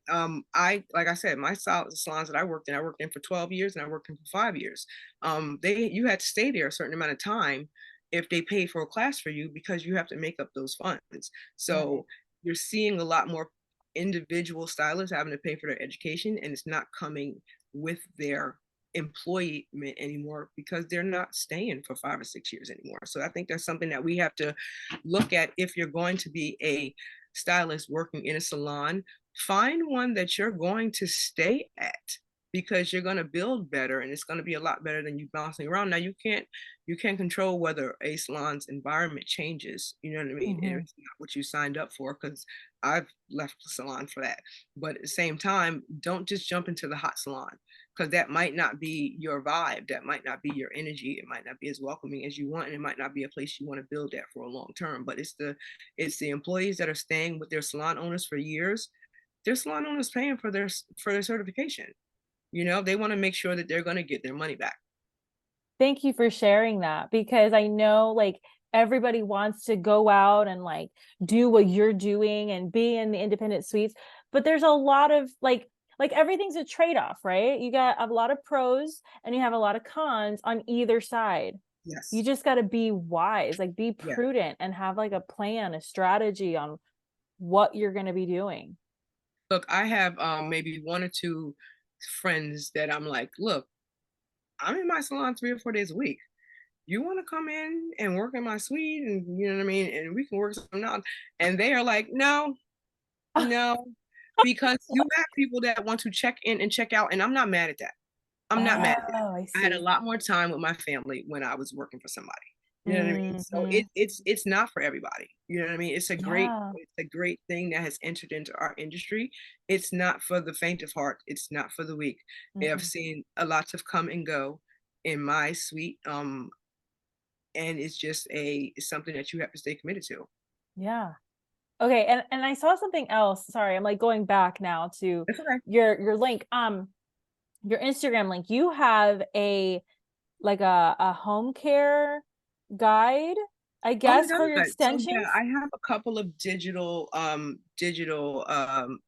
Mm, I, like I said, my salons that I worked in for 12 years, and I worked in for 5 years. They, you had to stay there a certain amount of time if they paid for a class for you, because you have to make up those funds. right. So you're seeing a lot more individual stylists having to pay for their education, and it's not coming with their employment anymore, because they're not staying for 5 or 6 years anymore. So I think that's something that we have to look at. If you're going to be a stylist working in a salon, find one that you're going to stay at, because you're going to build better, and it's going to be a lot better than you bouncing around. Now you can't control whether a salon's environment changes, you know what I mean, and Mhm. it's not what you signed up for, because I've left the salon for that. But at the same time, don't just jump into the hot salon, because that might not be your vibe, that might not be your energy, it might not be as welcoming as you want, and it might not be a place you want to build at for a long term. But it's the employees that are staying with their salon owners for years. Their salon owners paying for their certification. They want to make sure that they're going to get their money back. Thank you for sharing that, because I know like everybody wants to go out and like do what you're doing and be in the independent suites, but there's a lot of like everything's a trade-off, right? You got a lot of pros and you have a lot of cons on either side. You Yes. just got to be wise, like be Yeah. prudent and have like a plan, a strategy on what you're going to be doing. Look, I have maybe 1 or 2 friends that I'm like, look, I'm in my salon 3 or 4 days a week. You want to come in and work in my suite, and you know what I mean, and we can work something out. And they are like, no, no, because you have people that want to check in and check out, and I'm not mad at that. I'm not mad at that. Oh, I I had a see. lot more time with my family when I was working for somebody. You know what I mean? So Hmm. it's not for everybody. You know what I mean? Yeah. It's a great thing that has entered into our industry. It's not for the faint of heart. It's not for the weak. I've Mm-mm. seen a lot of come and go in my suite. And it's something that you have to stay committed to. Yeah. Okay, and I saw something else. Sorry, I'm like going back now to That's okay. your link. Your Instagram link. You have a like a home care guide, I Oh my guess, for your God. So yeah, extensions. I have a couple of digital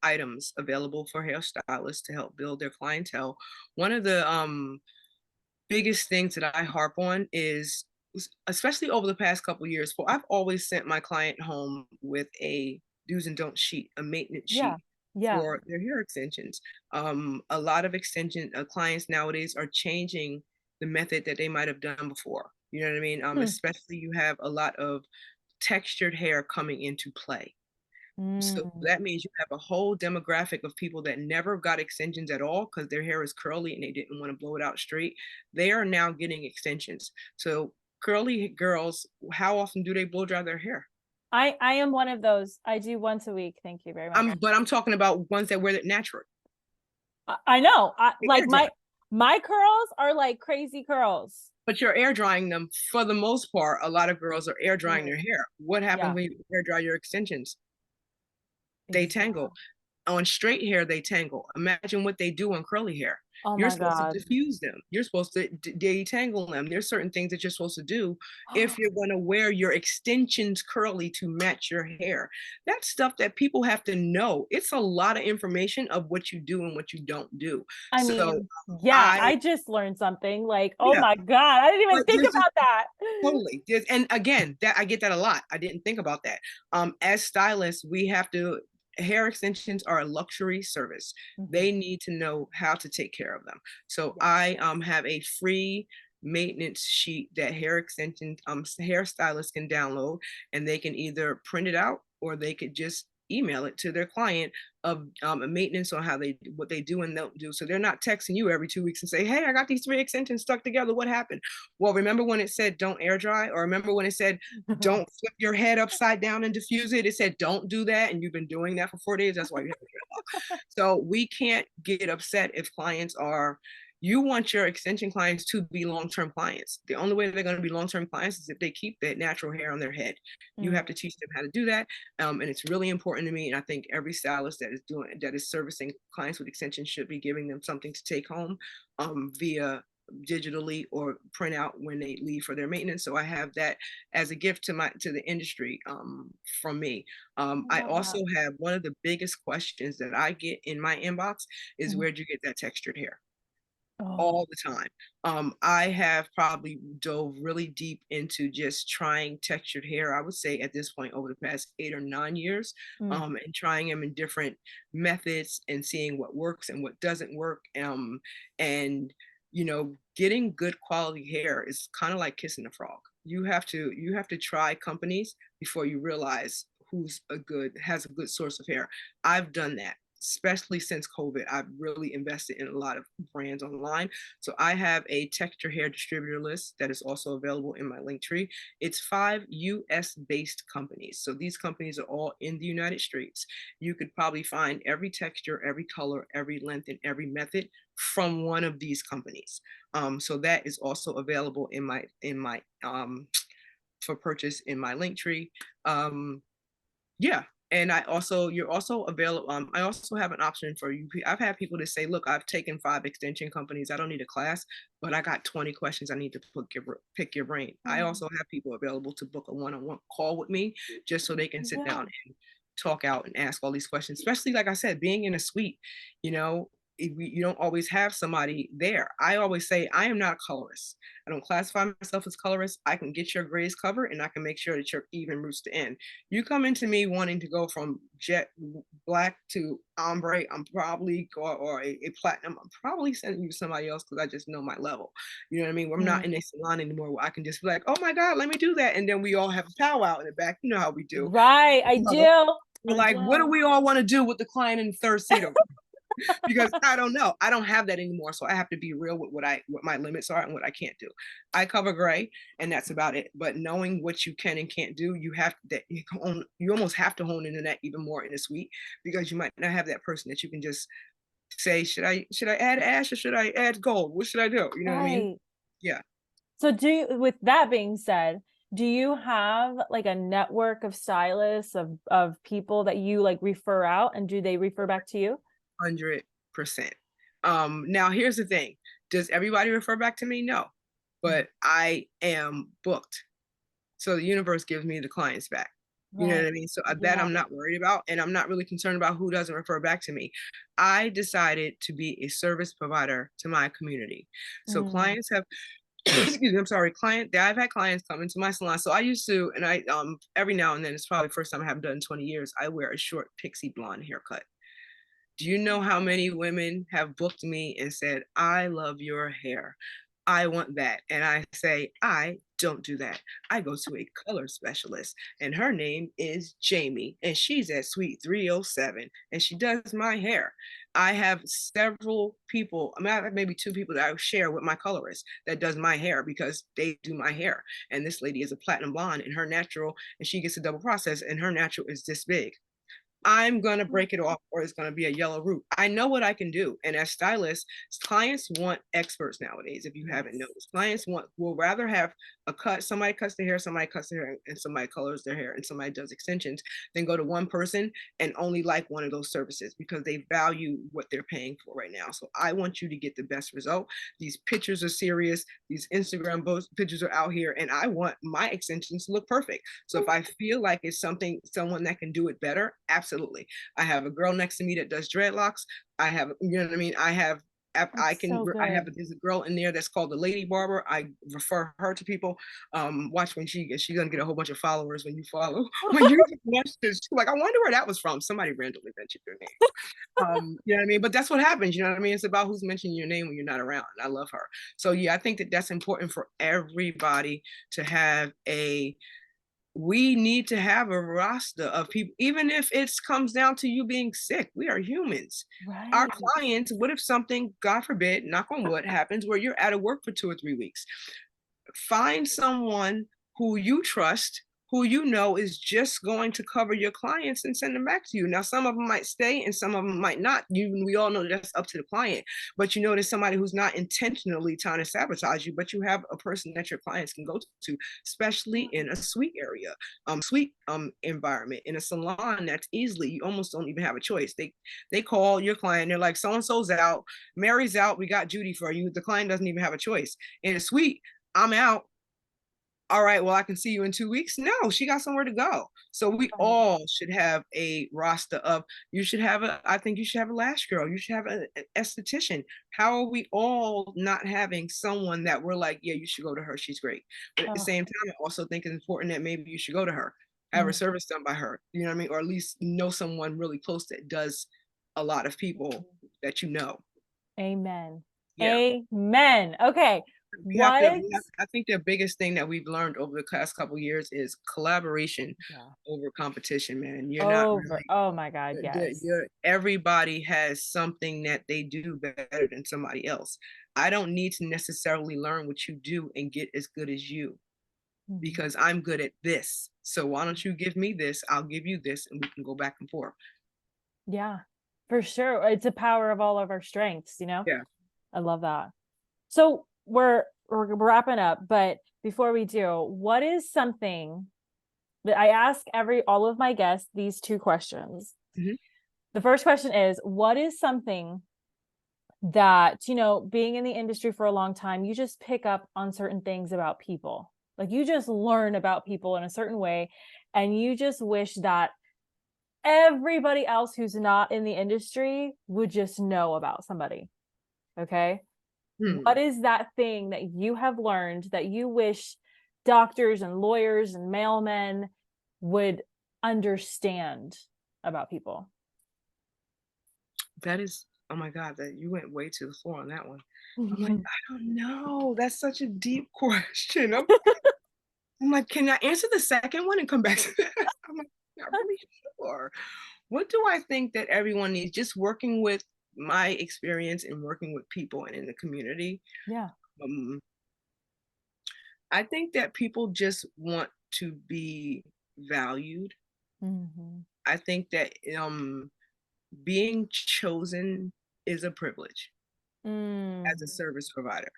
items available for hairstylists to help build their clientele. One of the biggest things that I harp on is, especially over the past couple of years, I've always sent my client home with a do's and don'ts sheet, a maintenance Yeah. sheet Yeah. for their hair extensions. A lot of extension clients nowadays are changing. the method that they might have done before. You know what I mean? Hmm. Especially you have a lot of textured hair coming into play. So Mm. that means you have a whole demographic of people that never got extensions at all because their hair is curly and they didn't want to blow it out straight. They are now getting extensions. So curly girls, how often do they blow dry their hair? I am one of those. I do once a week. Thank you very much. But I'm talking about ones that wear it natural. I know. Like Air dry. my curls are like crazy curls. But you're air drying them for the most part. A lot of girls are air drying Mm, their hair. What happens yeah, when you air dry your extensions? They tangle. exactly. On straight hair, they tangle. Imagine what they do on curly hair. Oh You're my supposed to God. diffuse them. You're supposed to detangle them. There's certain things that you're supposed to do if you're going to wear your extensions curly to match your hair. That's stuff that people have to know. It's a lot of information of what you do and what you don't do. I So mean, yeah, I, I just learned something like, oh yeah, my God, I didn't even but think there's just about that. totally. And again, that I get that a lot. I didn't think about that. As stylists, we have to, hair extensions are a luxury service. Mhm. They need to know how to take care of them. So Yeah. I have a free maintenance sheet that hair extension hairstylists can download, and they can either print it out or they could just email it to their client of a maintenance on how they what they do and don't do. So they're not texting you every 2 weeks and say, "Hey, I got these 3 extensions stuck together. What happened?" Well, remember when it said don't air dry, or remember when it said don't flip your head upside down and diffuse it? It said don't do that, and you've been doing that for 4 days. That's why you have a dreadlock. So we can't get upset if clients are. You want your extension clients to be long-term clients. The only way they're going to be long-term clients is if they keep that natural hair on their head. You Mm, have to teach them how to do that, and it's really important to me. And I think every stylist that is servicing clients with extensions should be giving them something to take home via digitally or print out when they leave for their maintenance. So I have that as a gift to the industry from me. I I love also that. have one of the biggest questions that I get in my inbox is Mhm. where'd you get that textured hair? Oh, All the time. I have probably dove really deep into just trying textured hair. I would say at this point over the past 8 or 9 years, mm, and trying them in different methods and seeing what works and what doesn't work. And getting good quality hair is kind of like kissing a frog. You have to try companies before you realize who's has a good source of hair. I've done that, especially since COVID. I've really invested in a lot of brands online. So I have a texture hair distributor list that is also available in my link tree. It's 5 US based companies. So these companies are all in the United States. You could probably find every texture, every color, every length, and every method from one of these companies. So that is also available in my for purchase in my link tree. Yeah. And you're also available. I also have an option for you. I've had people that say, look, I've taken 5 extension companies. I don't need a class, but I got 20 questions I need to pick your brain. I mm, also have people available to book a one-on-one call with me just so they can sit yeah. down and talk out and ask all these questions, especially like I said, being in a suite, you know, you don't always have somebody there. I always say I am not a colorist. I don't classify myself as colorist. I can get your grays covered and I can make sure that you're even roots to end. You come into me wanting to go from jet black to ombre, I'm probably or a platinum. I'm probably sending you to somebody else because I just know my level. You know what I mean? I'm not in Mm, a salon anymore where I can just be like, oh my God, let me do that. And then we all have a powwow in the back. You know how we do. right. I do. We're I like, what do do. we all want to do with the client in the third seat? Because I don't know. I don't have that anymore. So I have to be real with what my limits are and what I can't do. I cover gray and that's about it. But knowing what you can and can't do, you almost have to hone into that even more in a suite because you might not have that person that you can just say, should I add ash or should I add gold? What should I do? You know what I mean? Right. Yeah. So with that being said, do you have like a network of stylists of people that you like refer out, and do they refer back to you? 100%. Now here's the thing. Does everybody refer back to me? No. Mm, But I am booked. So the universe gives me the clients back. You know what right. I mean? So that Yeah. I'm not worried about. And I'm not really concerned about who doesn't refer back to me. I decided to be a service provider to my community. So Mm, clients have, excuse me, I'm sorry, I've had clients come into my salon. So I used to, and I, every now and then, it's probably the first time I have done in 20 years, I wear a short pixie blonde haircut. Do you know how many women have booked me and said, I love your hair? I want that. And I say, I don't do that. I go to a color specialist, and her name is Jamie, and she's at Suite 307, and she does my hair. I have several people, I mean, I have maybe 2 people that I share with my colorist that does my hair because they do my hair. And this lady is a platinum blonde, and her natural, and she gets a double process, and her natural is this big. I'm going to break it off, or it's going to be a yellow root. I know what I can do. And as stylists, clients want experts nowadays. If you haven't noticed, clients will rather have a cut. Somebody cuts their hair, somebody cuts their hair, and somebody colors their hair, and somebody does extensions, than go to one person and only like one of those services, because they value what they're paying for right now. So I want you to get the best result. These pictures are serious. These Instagram pictures are out here, and I want my extensions to look perfect. So if I feel like it's someone that can do it better, absolutely. I have a girl next to me that does dreadlocks. I have, you know what I mean? I have there's a girl in there that's called the Lady Barber. I refer her to people. Watch when she's gonna get a whole bunch of followers when you follow. When you she's like, I wonder where that was from. Somebody randomly mentioned your name. You know what I mean? But that's what happens. You know what I mean? It's about who's mentioning your name when you're not around. And I love her. So yeah, I think that that's important for everybody to have we need to have a roster of people, even if it comes down to you being sick. We are humans. Right. Our clients, what if something, God forbid, knock on wood, happens where you're out of work for 2 or 3 weeks? Find someone who you trust, who you know is just going to cover your clients and send them back to you. Now, some of them might stay and some of them might not. We all know that's up to the client, but you know there's somebody who's not intentionally trying to sabotage you, but you have a person that your clients can go to, especially in a suite area, suite environment, in a salon. That's easily, you almost don't even have a choice. They call your client, they're like, so and so's out, Mary's out, we got Judy for you. The client doesn't even have a choice. In a suite, I'm out. All right, well, I can see you in 2 weeks. No, she got somewhere to go. So we all should have a roster of, I think you should have a lash girl. You should have an esthetician. How are we all not having someone that we're like, yeah, you should go to her. She's great. But at the same time, I also think it's important that maybe you should go to her, have her service done by her. You know what I mean? Or at least know someone really close that does a lot of people that you know. Amen. Yeah. Amen. Okay. I think the biggest thing that we've learned over the past couple of years is collaboration over competition, man. You're not really, oh my God, yes. Everybody has something that they do better than somebody else. I don't need to necessarily learn what you do and get as good as you, because I'm good at this. So why don't you give me this? I'll give you this, and we can go back and forth. Yeah, for sure. It's a power of all of our strengths, you know? Yeah. I love that. So we're wrapping up, but before we do, what is something that I ask all of my guests these 2 questions? The first question is, what is something that, you know, being in the industry for a long time, you just pick up on certain things about people? Like, you just learn about people in a certain way, and you just wish that everybody else who's not in the industry would just know about somebody. Okay. What is that thing that you have learned that you wish doctors and lawyers and mailmen would understand about people? That is, oh my God, that you went way to the floor on that one. I'm like, I don't know. That's such a deep question. I'm like, can I answer the second one and come back to that? I'm like, not really sure. What do I think that everyone needs? Just working with my experience and working with people and in the community. Yeah. I think that people just want to be valued. I think that being chosen is a privilege as a service provider.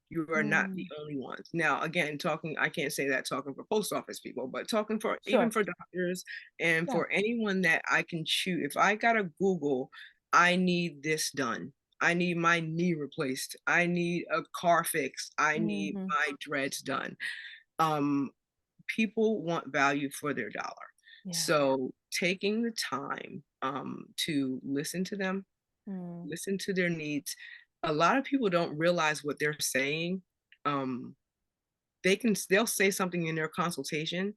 You are not the only ones. Now, again, I can't say that talking for post office people, but talking for even for doctors and for anyone that I can choose. If I gotta Google, I need this done. I need my knee replaced. I need a car fixed. I need my dreads done. People want value for their dollar. So taking the time to listen to them, listen to their needs. A lot of people don't realize what they're saying. They'll say something in their consultation,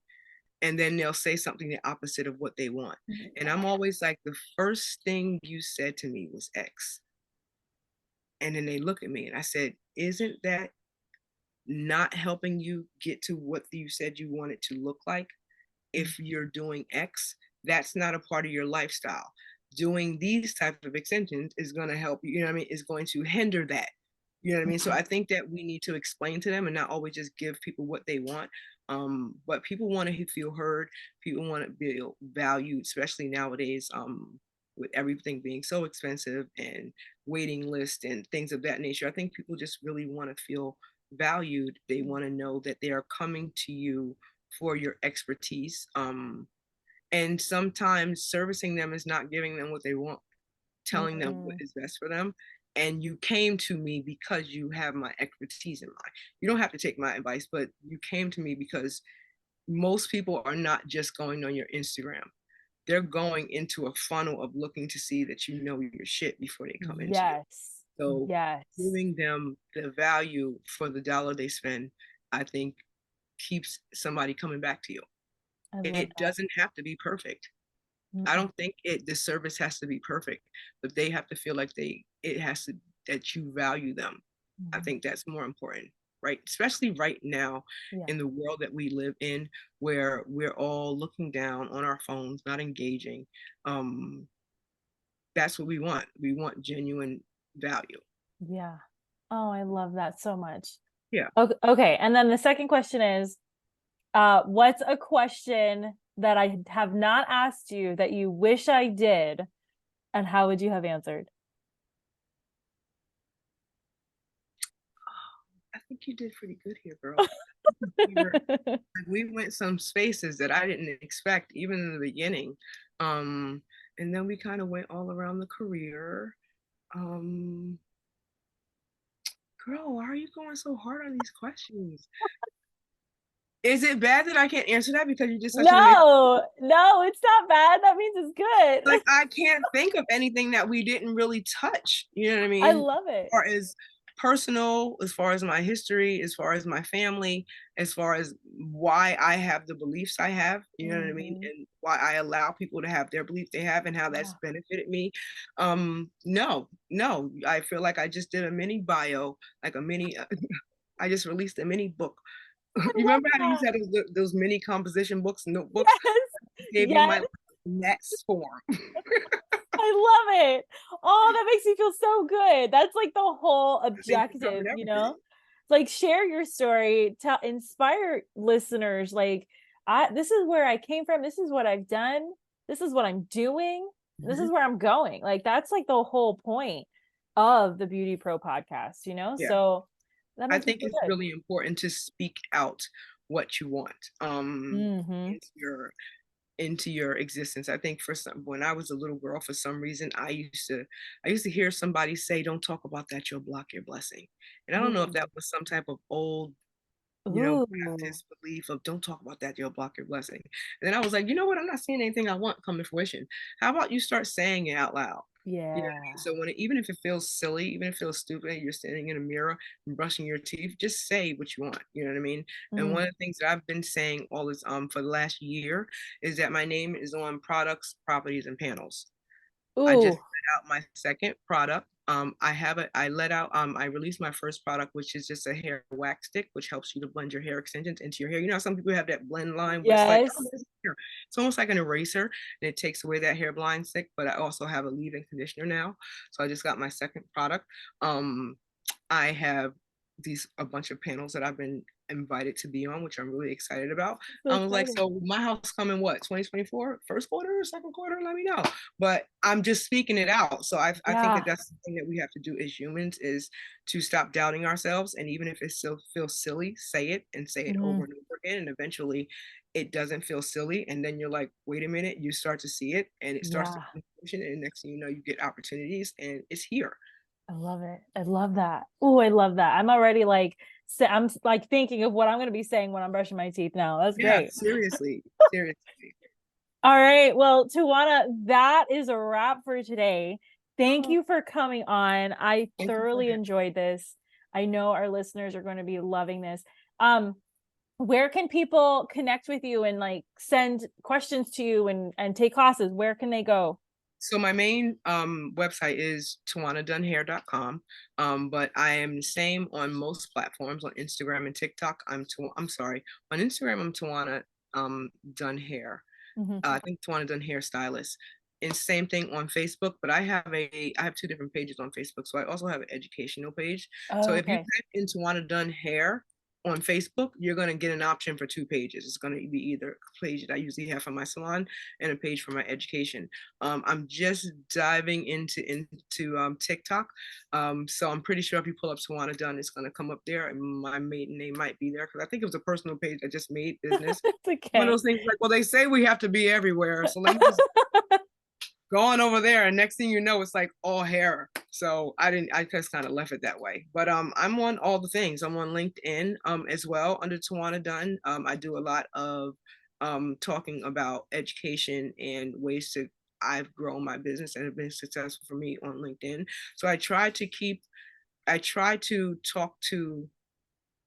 and then they'll say something the opposite of what they want. And I'm always like, the first thing you said to me was X. And then they look at me and I said, isn't that not helping you get to what you said you want it to look like. If you're doing X, that's not a part of your lifestyle. Doing these type of extensions is going to help you, you know what I mean, is going to hinder that. You know what I mean? So I think that we need to explain to them and not always just give people what they want. But people want to feel heard. People want to feel valued, especially nowadays, with everything being so expensive and waiting list and things of that nature. I think people just really want to feel valued. They want to know that they are coming to you for your expertise. And sometimes servicing them is not giving them what they want, telling them what is best for them. And you came to me because you have my expertise in mind. You don't have to take my advice, but you came to me because most people are not just going on your Instagram. They're going into a funnel of looking to see that you know your shit before they come into you. Yes. So Yes. giving them the value for the dollar they spend, I think keeps somebody coming back to you. It doesn't have to be perfect. I don't think the service has to be perfect, but they have to feel like it has to, that you value them. I think that's more important, right? Especially right now in the world that we live in, where we're all looking down on our phones, not engaging. That's what we want. We want genuine value. Yeah. Oh, I love that so much. Yeah. Okay. And then the second question is, what's a question that I have not asked you that you wish I did, and how would you have answered? I think you did pretty good here, girl. We went some spaces that I didn't expect, even in the beginning. And then we kind of went all around the career. Girl, why are you going so hard on these questions? Is it bad that I can't answer that because you're just such an amazing? No, it's not bad. That means it's good. Like, I can't think of anything that we didn't really touch. You know what I mean? I love it. As far as personal, as far as my history, as far as my family, as far as why I have the beliefs I have, you know what I mean? And why I allow people to have their beliefs they have and how that's benefited me. No, I feel like I just did a mini bio, like a mini, I just released a mini book. You remember how you said those mini composition books, notebooks? Yes. Gave me my next form. I love it. Oh, that makes me feel so good. That's like the whole objective, you know? Like, share your story, inspire listeners. Like, this is where I came from. This is what I've done. This is what I'm doing. This is where I'm going. Like, that's like the whole point of the BeautyPro podcast, you know? Yeah. So that I makes me think feel it's good. really important to speak out what you want into your existence. I think when I was a little girl, for some reason, I used to hear somebody say, "Don't talk about that, you'll block your blessing." And I don't know if that was some type of old, Baptist belief of don't talk about that, you'll block your blessing. And then I was like, you know what? I'm not seeing anything I want come to fruition. How about you start saying it out loud? You know what I mean? So even if it feels silly, even if it feels stupid, you're standing in a mirror and brushing your teeth, just say what you want. You know what I mean? And one of the things that I've been saying all this for the last year is that my name is on products, properties, and panels. I just let out my second product. I released my first product, which is just a hair wax stick, which helps you to blend your hair extensions into your hair. You know, some people have that blend line where it's like, oh, it's almost like an eraser and it takes away that hair blind stick. But I also have a leave-in conditioner now. So I just got my second product. I have a bunch of panels that I've been invited to be on, which I'm really excited about. I was like, so my house coming what, 2024, first quarter or second quarter? Let me know. But I'm just speaking it out. So I think that that's the thing that we have to do as humans, is to stop doubting ourselves. And even if it still feels silly, say it and say it over and over again. And eventually it doesn't feel silly. And then you're like, wait a minute, you start to see it and it starts to function. And next thing you know, you get opportunities and it's here. I love it. I love that. Oh, I love that. I'm already like, I'm like thinking of what I'm going to be saying when I'm brushing my teeth now. That's great. Seriously. All right. Well, Towanna, that is a wrap for today. Thank you for coming on. I thoroughly enjoyed this. I know our listeners are going to be loving this. Where can people connect with you and like send questions to you and take classes? Where can they go? So my main website is towannadunhair.com. But I am the same on most platforms, on Instagram and TikTok. I'm sorry, on Instagram I'm Towanna Dunn Hair. I think Towanna Dunn Hairstylist. And same thing on Facebook, but I have two different pages on Facebook. So I also have an educational page. So Oh, if you okay. type in Towanna Dunn Hair on Facebook, you're gonna get an option for two pages. It's gonna be either a page that I usually have for my salon and a page for my education. I'm just diving into TikTok. So I'm pretty sure if you pull up Towanna Dunn, it's gonna come up there, and my maiden name might be there because I think it was a personal page I just made business. It's One of okay. those things like, well, they say we have to be everywhere, so let me just go on over there, and next thing you know, it's like all hair. So I just kind of left it that way. But I'm on all the things. I'm on LinkedIn as well under Towanna Dunn. I do a lot of talking about education and ways to I've grown my business and have been successful for me on LinkedIn. So I try to talk to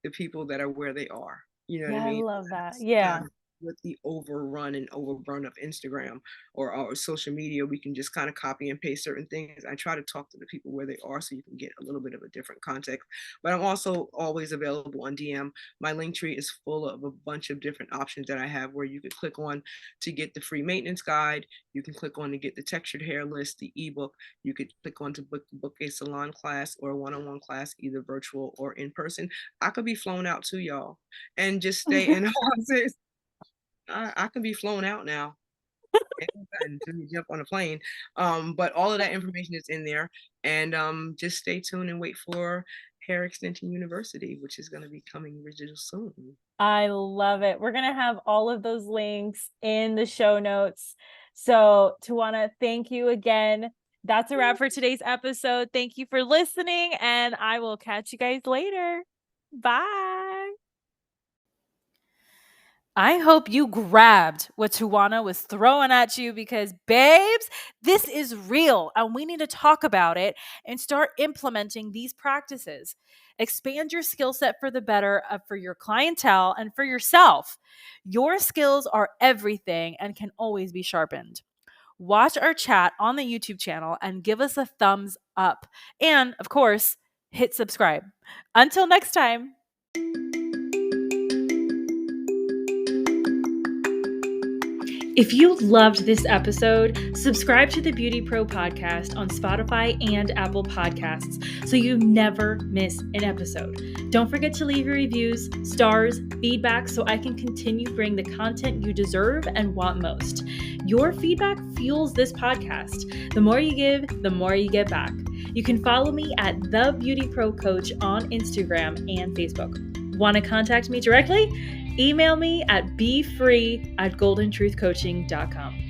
the people that are where they are. You know what I Yeah, I mean? love that. Kind Yeah. of with the overrun and overburn of Instagram or social media, we can just kind of copy and paste certain things. I try to talk to the people where they are so you can get a little bit of a different context. But I'm also always available on DM. My link tree is full of a bunch of different options that I have where you could click on to get the free maintenance guide. You can click on to get the textured hair list, the ebook. You could click on to book a salon class or a one-on-one class, either virtual or in person. I could be flown out to y'all and just stay in houses. I can be flown out now and to jump on a plane. But all of that information is in there. And just stay tuned and wait for Hair Extension University, which is going to be coming digital soon. I love it. We're going to have all of those links in the show notes. So, Towanna, thank you again. That's a wrap for today's episode. Thank you for listening, and I will catch you guys later. Bye. I hope you grabbed what Towanna was throwing at you because, babes, this is real and we need to talk about it and start implementing these practices. Expand your skill set for the better for your clientele and for yourself. Your skills are everything and can always be sharpened. Watch our chat on the YouTube channel and give us a thumbs up. And, of course, hit subscribe. Until next time. If you loved this episode, subscribe to the BeautyPro podcast on Spotify and Apple Podcasts so you never miss an episode. Don't forget to leave your reviews, stars, feedback so I can continue bringing the content you deserve and want most. Your feedback fuels this podcast. The more you give, the more you get back. You can follow me at The BeautyPro Coach on Instagram and Facebook. Want to contact me directly? Email me at befree@goldentruthcoaching.com.